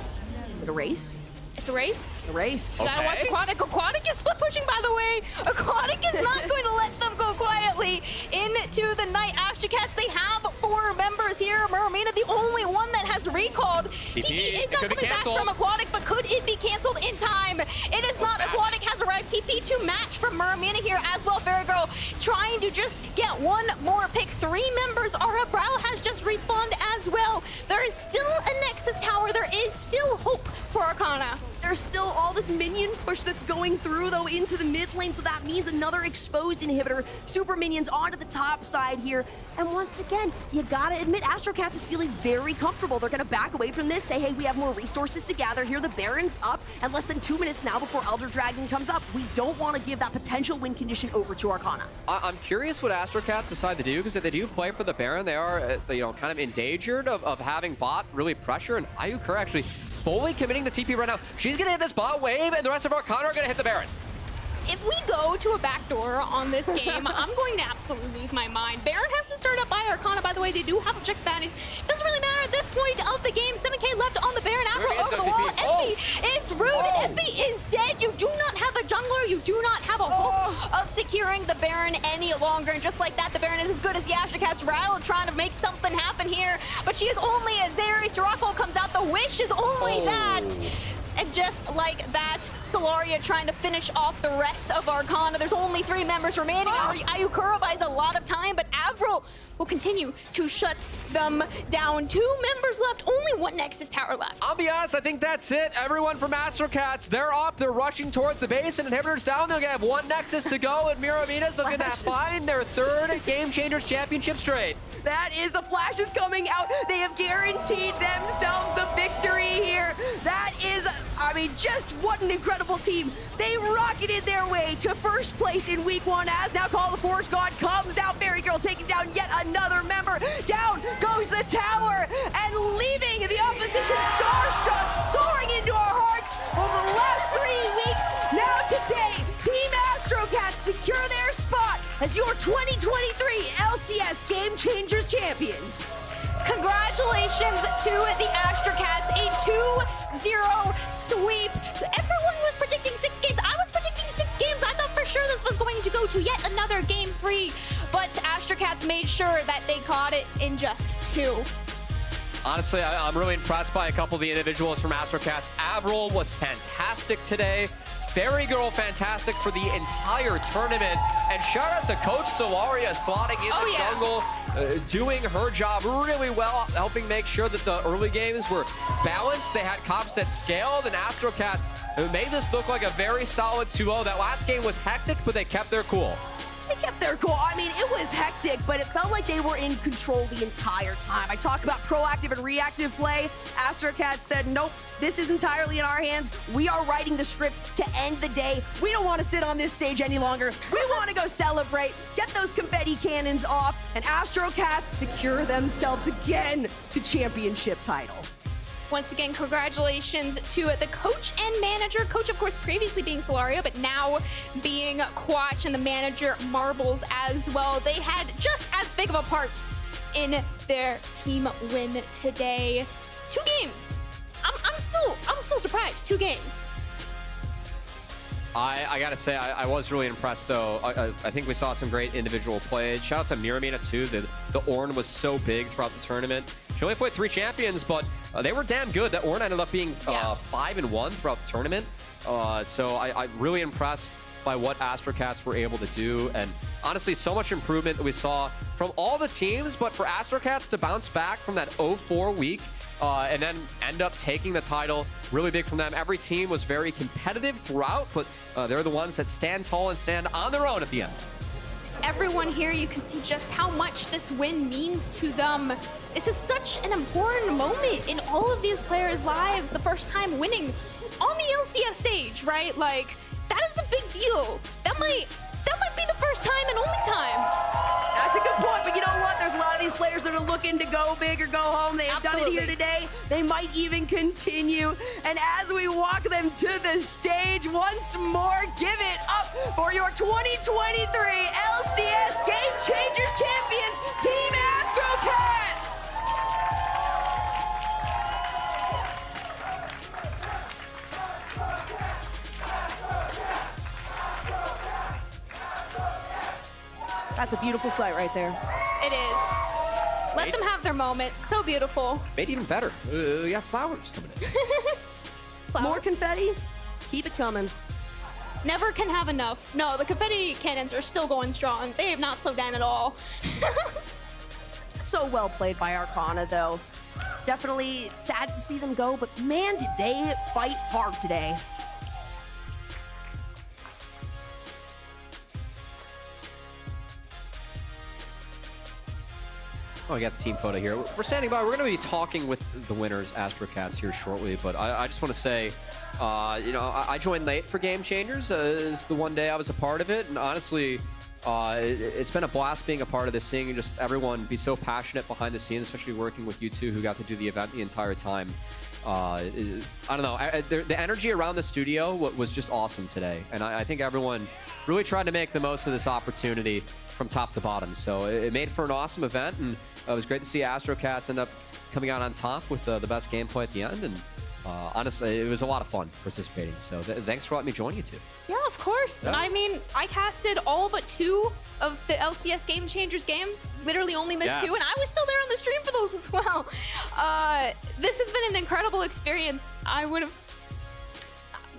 Is it a race? It's a race. It's a race. You gotta watch Aquatic. Aquatic is split pushing, by the way. Aquatic is not going to let them go quietly into the night. Astrocats, they have 4 4 members here. Mermina, the only one that has recalled. TP is not coming back from Aquatic, but could it be canceled in time? It is not. Aquatic has arrived. TP to match from Mermina here as well. Fairy Girl trying to just get one more pick. 3 members are up. Brow has just respawned as well. There is still a Nexus Tower. There is still hope for Arcana. There's still all this minion push that's going through, though, into the mid lane, so that means another exposed inhibitor. Super minions onto the top side here. And once again, you gotta admit, Astrocats is feeling very comfortable. They're gonna back away from this, say, hey, we have more resources to gather here. The Baron's up, and less than 2 minutes now before Elder Dragon comes up. We don't want to give that potential win condition over to Arcana. I'm curious what Astrocats decide to do, because if they do play for the Baron, they are, kind of endangered of having bot really pressure, and Ayukura actually fully committing to TP right now. She's gonna hit this bot wave, and the rest of Arcana are gonna hit the Baron. If we go to a backdoor on this game, I'm going to absolutely lose my mind. Baron has been started up by Arcana, by the way. They do have objective baddies. Doesn't really matter at this point of the game. 7K left on the Baron. Afro over the wall. Envy is rude. Envy is dead. You do not have a jungler. You do not have a hope of securing the Baron any longer. And just like that, the Baron is as good as the Astrocats. Ryle trying to make something happen here. But she is only a Zeri. Sirocco comes out. The wish is only that. And just like that, Solaria trying to finish off the rest of Arcana. There's only 3 members remaining. Ayukura buys a lot of time, but Avril will continue to shut them down. 2 members left, only 1 Nexus Tower left. I'll be honest, I think that's it. Everyone from Astrocats, they're up, they're rushing towards the base, and Inhibitor's down. They're gonna have 1 Nexus to go, and Miramina's looking to find their 3rd Game Changers Championship straight. That is the flashes coming out. They have guaranteed themselves the victory here. That is, I mean, just what an incredible team. They rocketed their way to first place in week 1 as now Call of the Forge God comes out. Fairy Girl taking down yet another member. Down goes the tower and leaving the opposition starstruck, soaring into our hearts over the last 3 weeks. Now today, Team Astrocats secure their spot as your 2023 LCS Game Changers champions. Congratulations to the Astrocats, a 2-0 sweep. Everyone was predicting 6 games. I was predicting 6 games. I thought for sure this was going to go to yet another Game 3, but Astrocats made sure that they caught it in just 2. Honestly, I'm really impressed by a couple of the individuals from Astrocats. Avril was fantastic today. Fairy Girl fantastic for the entire tournament. And shout out to Coach Solaria slotting in the jungle, doing her job really well, helping make sure that the early games were balanced. They had comps that scaled, and Astrocats made this look like a very solid 2-0. That last game was hectic, but they kept their cool. They kept their cool. I mean, it was hectic, but it felt like they were in control the entire time. I talk about proactive and reactive play. Astrocats said, nope, this is entirely in our hands. We are writing the script to end the day. We don't want to sit on this stage any longer. We want to go celebrate, get those confetti cannons off, and Astrocats secure themselves again to championship title. Once again, congratulations to the coach and manager. Coach, of course, previously being Solaria, but now being Quatch, and the manager Marbles as well. They had just as big of a part in their team win today. 2 games. I'm still surprised. 2 games. I gotta say, I was really impressed, though. I think we saw some great individual play. Shout out to Miramina, too. The Ornn was so big throughout the tournament. She only played 3 champions, but they were damn good. That Ornn ended up being 5-1 throughout the tournament. So I'm really impressed by what Astrocats were able to do. And honestly, so much improvement that we saw from all the teams, but for Astrocats to bounce back from that 0-4 week and then end up taking the title, really big from them. Every team was very competitive throughout, but they're the ones that stand tall and stand on their own at the end. Everyone here, you can see just how much this win means to them. This is such an important moment in all of these players' lives. The first time winning on the LCS stage, right? Like, that is a big deal. That might be the first time and only time. That's a good point, but you know what? There's a lot of these players that are looking to go big or go home. They have done it here today. They might even continue. And as we walk them to the stage once more, give it up for your 2023 LCS Game Changers champions, Team Astrocats! That's a beautiful sight right there. It is. Let them have their moment. So beautiful. Made it even better. We got flowers coming in. Flowers. More confetti? Keep it coming. Never can have enough. No, the confetti cannons are still going strong. They have not slowed down at all. So well played by Arcana, though. Definitely sad to see them go, but man, did they fight hard today. Oh, we got the team photo here. We're standing by. We're going to be talking with the winners, Astrocats, here shortly. But I just want to say, you know, I joined late for Game Changers. It's the one day I was a part of it. And honestly, it's been a blast being a part of this, seeing just everyone be so passionate behind the scenes, especially working with you two who got to do the event the entire time. I don't know. The energy around the studio was just awesome today. And I think everyone really tried to make the most of this opportunity from top to bottom. So it made for an awesome event. And it was great to see Astrocats end up coming out on top with the best gameplay at the end. And honestly, it was a lot of fun participating. So thanks for letting me join you two. Yeah, of course. Yeah. I mean, I casted all but 2 of the LCS Game Changers games. Literally only missed 2, and I was still there on the stream for those as well. This has been an incredible experience. I would have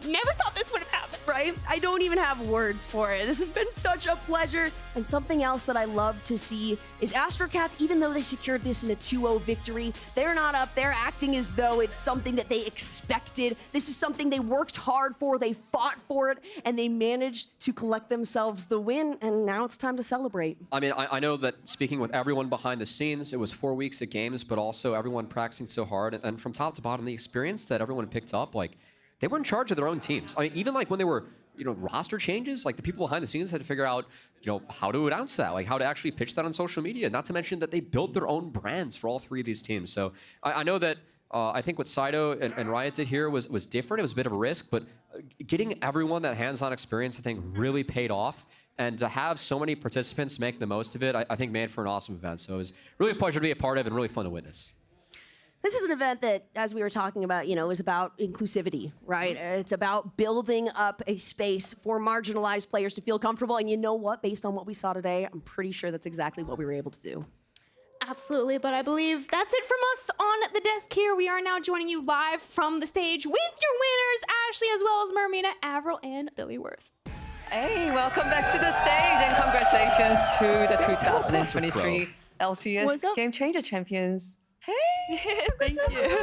never thought this would have happened. Right? I don't even have words for it. This has been such a pleasure. And something else that I love to see is Astrocats, even though they secured this in a 2-0 victory, they're not up there acting as though it's something that they expected. This is something they worked hard for, they fought for it, and they managed to collect themselves the win, and now it's time to celebrate. I mean, I know that speaking with everyone behind the scenes, it was 4 weeks of games, but also everyone practicing so hard. And from top to bottom, the experience that everyone picked up, like, they were in charge of their own teams. I mean, even like when they were, you know, roster changes, like the people behind the scenes had to figure out, you know, how to announce that, like how to actually pitch that on social media. Not to mention that they built their own brands for all 3 of these teams. So I know that I think what Saito and Riot did here was different. It was a bit of a risk, but getting everyone that hands-on experience, I think, really paid off. And to have so many participants make the most of it, I think made for an awesome event. So it was really a pleasure to be a part of and really fun to witness. This is an event that, as we were talking about, you know, is about inclusivity, right? It's about building up a space for marginalized players to feel comfortable. And you know what? Based on what we saw today, I'm pretty sure that's exactly what we were able to do. Absolutely, but I believe that's it from us on the desk here. We are now joining you live from the stage with your winners, Ashley, as well as Mermina, Avril, and Billy Worth. Hey, welcome back to the stage and congratulations to the 2023 LCS Game Changer champions. Hey! Thank you.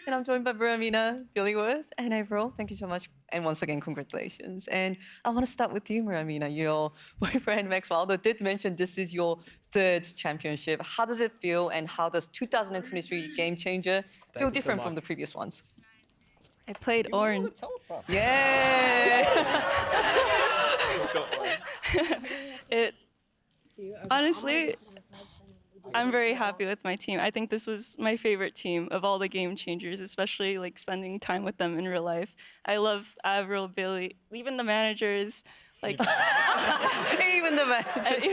And I'm joined by Mermina, Billy Worth, and Avril. Thank you so much. And once again, congratulations. And I want to start with you, Mermina. Your boyfriend, Max Wilder, did mention this is your 3rd championship. How does it feel, and how does 2023 Game Changer feel different from the previous ones? I played Orange. Yeah! Honestly, I'm very happy with my team. I think this was my favorite team of all the Game Changers, especially like spending time with them in real life. I love Avril, Billy, even the managers. Like Even the managers.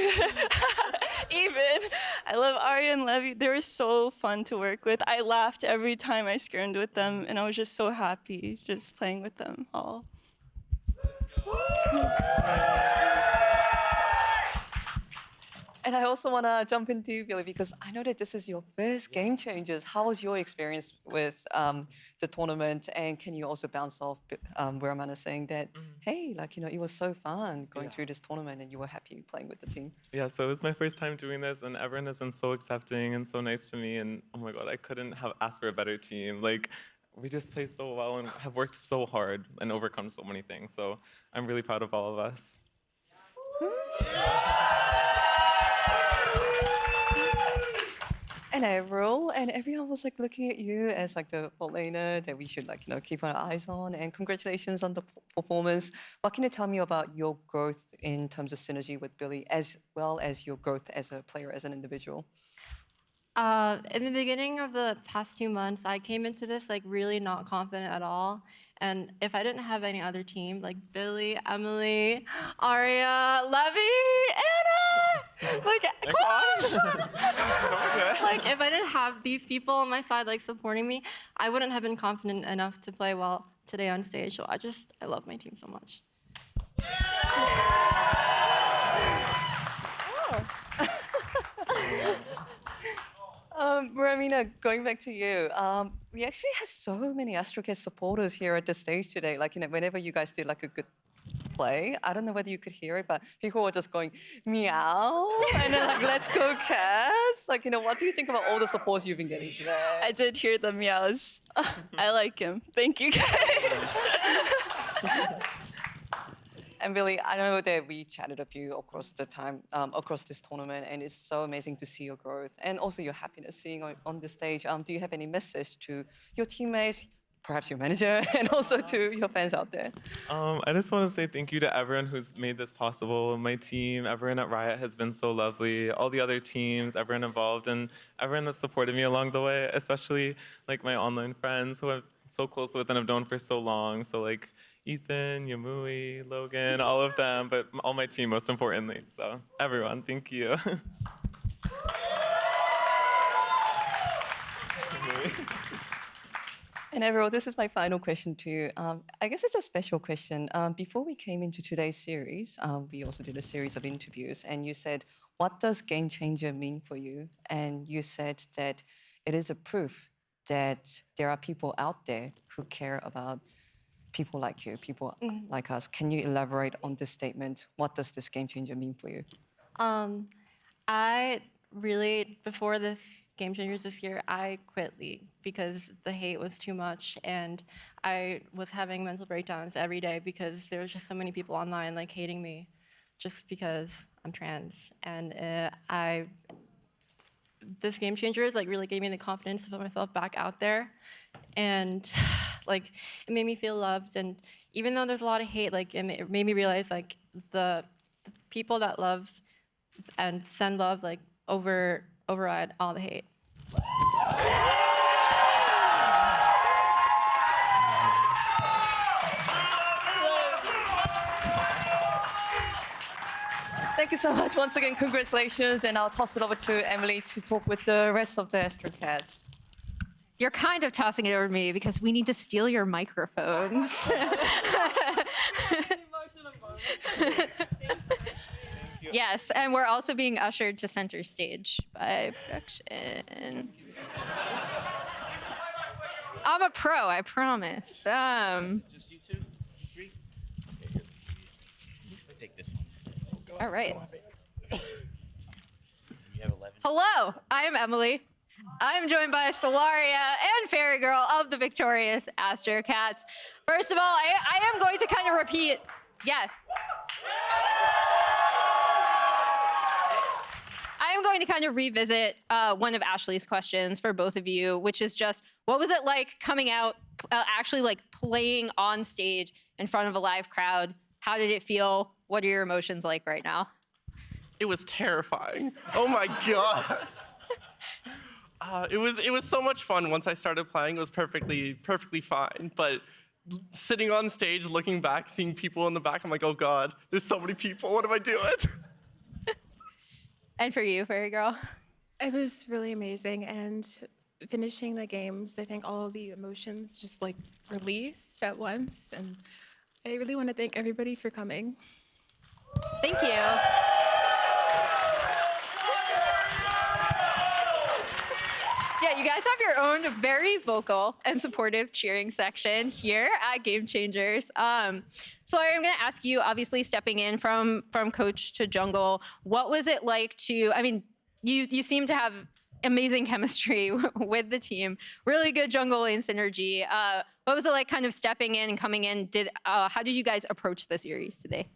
Even I love Arya and Levy. They were so fun to work with. I laughed every time I scrimmed with them, and I was just so happy just playing with them all. And I also want to jump into you, Billy, because I know that this is your first Game Changers. How was your experience with the tournament? And can you also bounce off where Amanda saying that, hey, like, you know, it was so fun going through this tournament and you were happy playing with the team? Yeah, so it was my first time doing this, and everyone has been so accepting and so nice to me. And oh my God, I couldn't have asked for a better team. Like, we just play so well and have worked so hard and overcome so many things. So I'm really proud of all of us. And Avril, and everyone was like looking at you as like the bot laner that we should like, you know, keep our eyes on. And congratulations on the performance. What can you tell me about your growth in terms of synergy with Billy, as well as your growth as a player, as an individual? In the beginning of the past 2 months, I came into this like really not confident at all. And if I didn't have any other team, like Billy, Emily, Arya, Levy, Anna, like, come on! Like, if I didn't have these people on my side, like, supporting me, I wouldn't have been confident enough to play well today on stage. So I love my team so much. Ramina, going back to you, we actually have so many Astrocats supporters here at the stage today. Like, whenever you guys did like a good play, I don't know whether you could hear it, but people were just going meow and then like, let's go Cats. Like, what do you think about all the supports you've been getting today? I did hear the meows. I like him. Thank you guys. And Billy, I know that we chatted a few across the time, across this tournament, and it's so amazing to see your growth and also your happiness seeing on the stage. Do you have any message to your teammates, perhaps your manager, and also to your fans out there? I just want to say thank you to everyone who's made this possible. My team, everyone at Riot has been so lovely. All the other teams, everyone involved, and everyone that supported me along the way, especially like my online friends who I'm so close with and have known for so long. So like Ethan, Yamui, Logan, all of them, but all my team most importantly. So everyone, thank you. And everyone, this is my final question to you. I guess it's a special question. Before we came into today's series, we also did a series of interviews, and you said, what does game changer mean for you? And you said that it is a proof that there are people out there who care about people like you, people like us. Can you elaborate on this statement? What does this game changer mean for you? I really, before this Game Changers this year, I quit League because the hate was too much, and I was having mental breakdowns every day because there was just so many people online like hating me just because I'm trans. And this Game Changers like really gave me the confidence to put myself back out there, and like it made me feel loved. And even though there's a lot of hate, like it made me realize like the people that love and send love like override all the hate. Thank you so much. Once again, congratulations. And I'll toss it over to Emily to talk with the rest of the Astrocats. You're kind of tossing it over to me because we need to steal your microphones. Yes, and we're also being ushered to center stage by production. I'm a pro, I promise. Just you two? You three? Okay, here. Let me take this one. All right. You have 11. Hello, I am Emily. I am joined by Solaria and Fairy Girl of the victorious Astrocats. First of all, I am going to kind of repeat. Yeah. I am going to kind of revisit one of Ashley's questions for both of you, which is just, what was it like coming out, actually like playing on stage in front of a live crowd? How did it feel? What are your emotions like right now? It was terrifying. Oh my God. It was so much fun. Once I started playing, it was perfectly fine. But sitting on stage, looking back, seeing people in the back, I'm like, oh God, there's so many people. What am I doing? And for you, Fairy Girl? It was really amazing, and finishing the games, I think all of the emotions just like released at once, and I really want to thank everybody for coming. Thank you. Yeah, you guys have your own very vocal and supportive cheering section here at Game Changers. So I'm going to ask you, obviously stepping in from coach to jungle, what was it like to, I mean, you seem to have amazing chemistry with the team, really good jungle lane synergy. What was it like kind of stepping in and coming in? How did you guys approach the series today?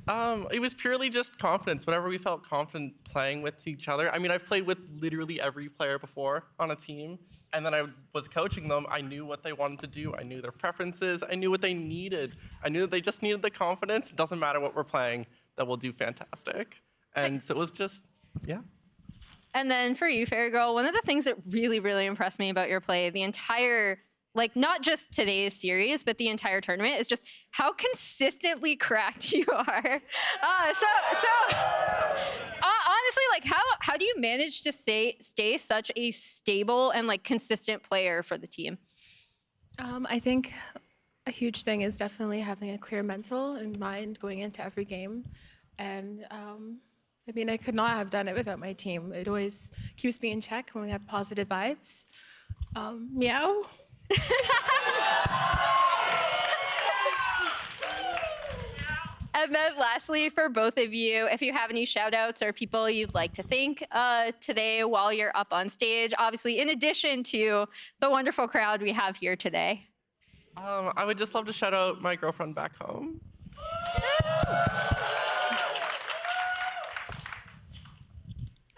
It was purely just confidence. Whenever we felt confident playing with each other. I mean, I've played with literally every player before on a team, and then I was coaching them. I knew what they wanted to do. I knew their preferences. I knew what they needed. I knew that they just needed the confidence. It doesn't matter what we're playing, that we'll do fantastic. And so it was just, yeah. And then for you, Fairy Girl, one of the things that really, really impressed me about your play, the entire, like not just today's series, but the entire tournament, is just how consistently cracked you are. Honestly, like how do you manage to stay such a stable and like consistent player for the team? I think a huge thing is definitely having a clear mental and mind going into every game, and I mean, I could not have done it without my team. It always keeps me in check when we have positive vibes. Meow. And then lastly, for both of you, if you have any shout outs or people you'd like to thank today while you're up on stage, obviously, in addition to the wonderful crowd we have here today. I would just love to shout out my girlfriend back home.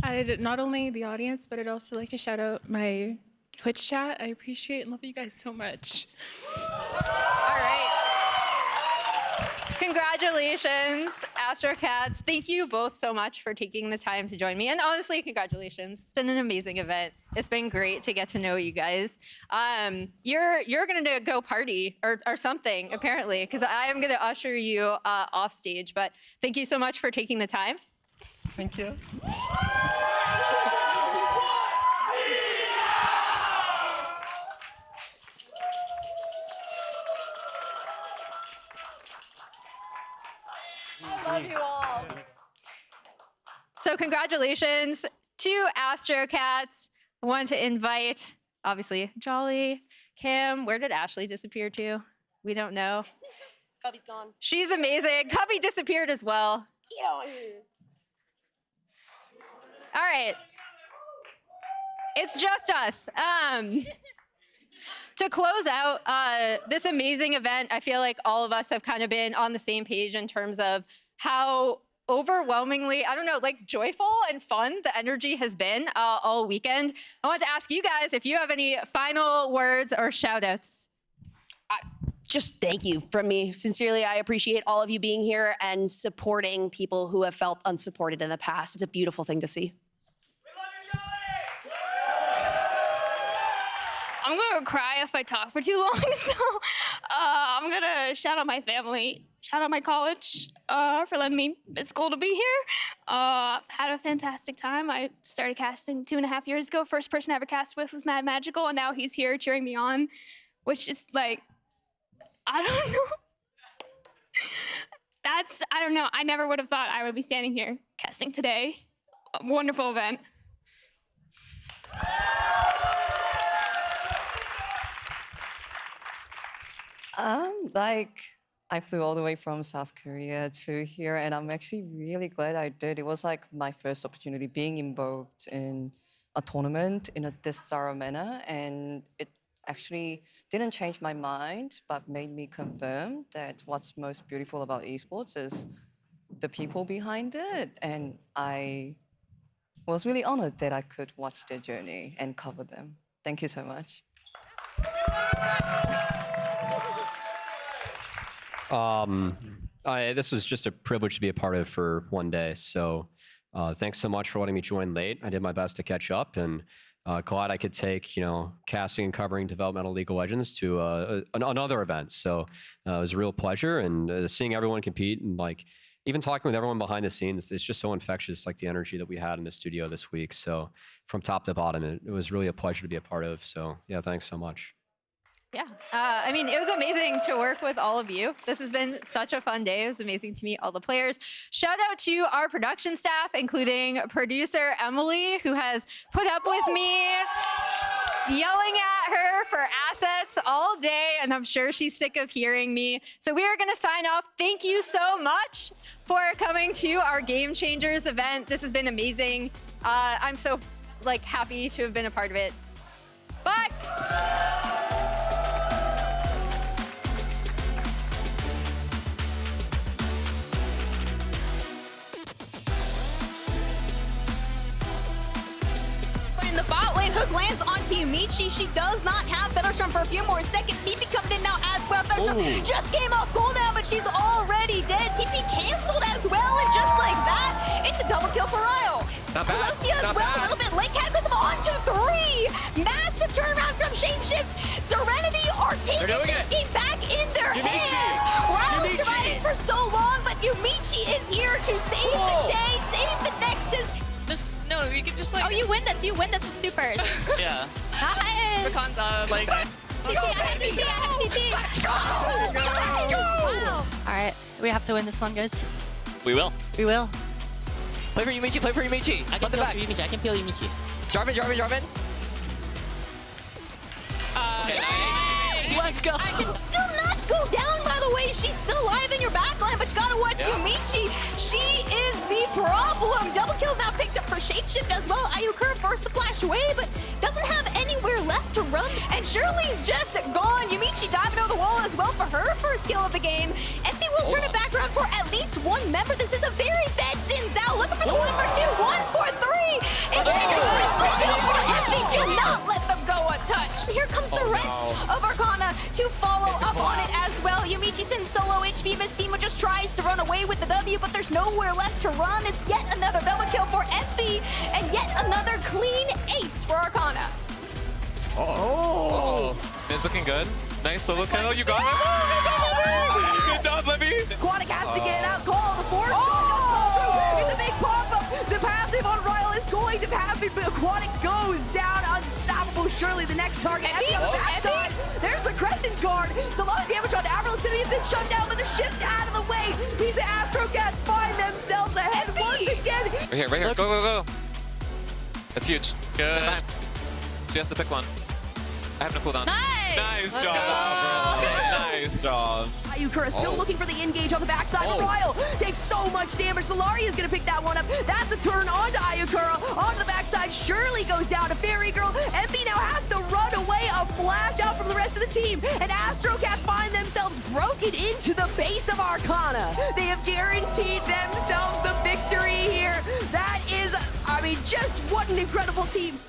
I'd not only the audience, but I'd also like to shout out my Twitch chat. I appreciate and love you guys so much. All right. Congratulations, Astrocats. Thank you both so much for taking the time to join me. And honestly, congratulations. It's been an amazing event. It's been great to get to know you guys. You're gonna go party or something, apparently, because I am gonna usher you off stage. But thank you so much for taking the time. Thank you. Love you all. So congratulations to Astrocats. I want to invite, obviously, Jolly, Kim. Where did Ashley disappear to? We don't know. Cubby's gone. She's amazing. Cubby disappeared as well. Get on here. All right. It's just us. To close out this amazing event, I feel like all of us have kind of been on the same page in terms of how overwhelmingly, I don't know, like joyful and fun the energy has been all weekend. I want to ask you guys if you have any final words or shout outs. Just thank you from me. Sincerely, I appreciate all of you being here and supporting people who have felt unsupported in the past. It's a beautiful thing to see. I'm gonna cry if I talk for too long, so I'm gonna shout out my family, shout out my college for letting me at school to be here. Had a fantastic time. I started casting 2.5 years ago. First person I ever cast with was Mad Magical, and now he's here cheering me on, which is like, I don't know. I don't know. I never would have thought I would be standing here casting today. A wonderful event. Like, I flew all the way from South Korea to here, and I'm actually really glad I did. It was like my first opportunity being involved in a tournament in this thorough manner, and it actually didn't change my mind, but made me confirm that what's most beautiful about esports is the people behind it. And I was really honored that I could watch their journey and cover them. Thank you so much. This was just a privilege to be a part of for one day. So thanks so much for letting me join late. I did my best to catch up, and glad I could take, casting and covering developmental League of Legends to another event. So it was a real pleasure, and seeing everyone compete and even talking with everyone behind the scenes, it's just so infectious, like the energy that we had in the studio this week. So from top to bottom, it was really a pleasure to be a part of. So yeah, thanks so much. Yeah, I mean, it was amazing to work with all of you. This has been such a fun day. It was amazing to meet all the players. Shout out to our production staff, including producer Emily, who has put up with me yelling at her for assets all day, and I'm sure she's sick of hearing me. So we are gonna sign off. Thank you so much for coming to our Game Changers event. This has been amazing. I'm so happy to have been a part of it. Bye. In the bot lane, hook lands onto Yumichi. She does not have Featherstorm for a few more seconds. TP coming in now as well. Featherstorm just came off cooldown, but she's already dead. TP canceled as well, and just like that, it's a double kill for Ryle. Not bad. Lucia as well, a little bit late. Cataclysm on to 3. Massive turnaround from Shapeshift. Serenity are taking this game back in their hands. Ryle surviving for so long, but Yumichi is here to save the day, save the Nexus. No, you can just Oh, you win this with supers. Yeah. Nice. Pecans up. TP. Let's go! Wow. All right, we have to win this one, guys. We will. We will. Play for Yumichi, play for Yumichi. I can peel Yumichi. I can peel Yumichi. Jarvan. Okay, nice. Let's go. I can still not go down, by the way. She's still alive in your backline, but you gotta watch Yumichi. She is the problem. Double kill now picked up for Shapeshift as well. Ayukura forced to flash away, but doesn't have anywhere left to run. And Shirley's just gone. Yumichi diving over the wall as well for her first kill of the game. Effie will turn it back around for at least one member. This is a very fed Xin Zhao looking for the 1 for 2, 1 for 3. And that's a critical kill for Effie. Do not let them go untouched. Here comes the rest of Arcana to follow up on it as well. Yumichi's in solo HP. Miss Timo just tries to run away with the W, but there's nowhere left to run. It's yet another double kill for Effie, and yet another clean ace for Arcana. Mid's looking good. Nice solo kill. You got it. Good job, Libby. Quantic has to get out. Call the force. It's a big pop-up. The passive on Ryle is going to happen, but Quantic goes down. Unstoppable. Surely the next target. Effie on the backside. There's the Crescent Guard. It's a lot of damage on Avril. It's going to be a bit shut down, but the shift out of the way. These Astrocats find themselves ahead once again. Right here. Go. That's huge. Good. She has to pick one. I have no cooldown. Nice job, bro. Nice job. Ayukura still looking for the engage on the backside. Ryle takes so much damage. Solari is going to pick that one up. That's a turn onto Ayukura. Onto the backside, Shirley goes down to Fairy Girl. MP now has to run away. A flash out from the rest of the team. And Astrocats find themselves broken into the base of Arcana. They have guaranteed themselves the victory here. That is, I mean, just what an incredible team.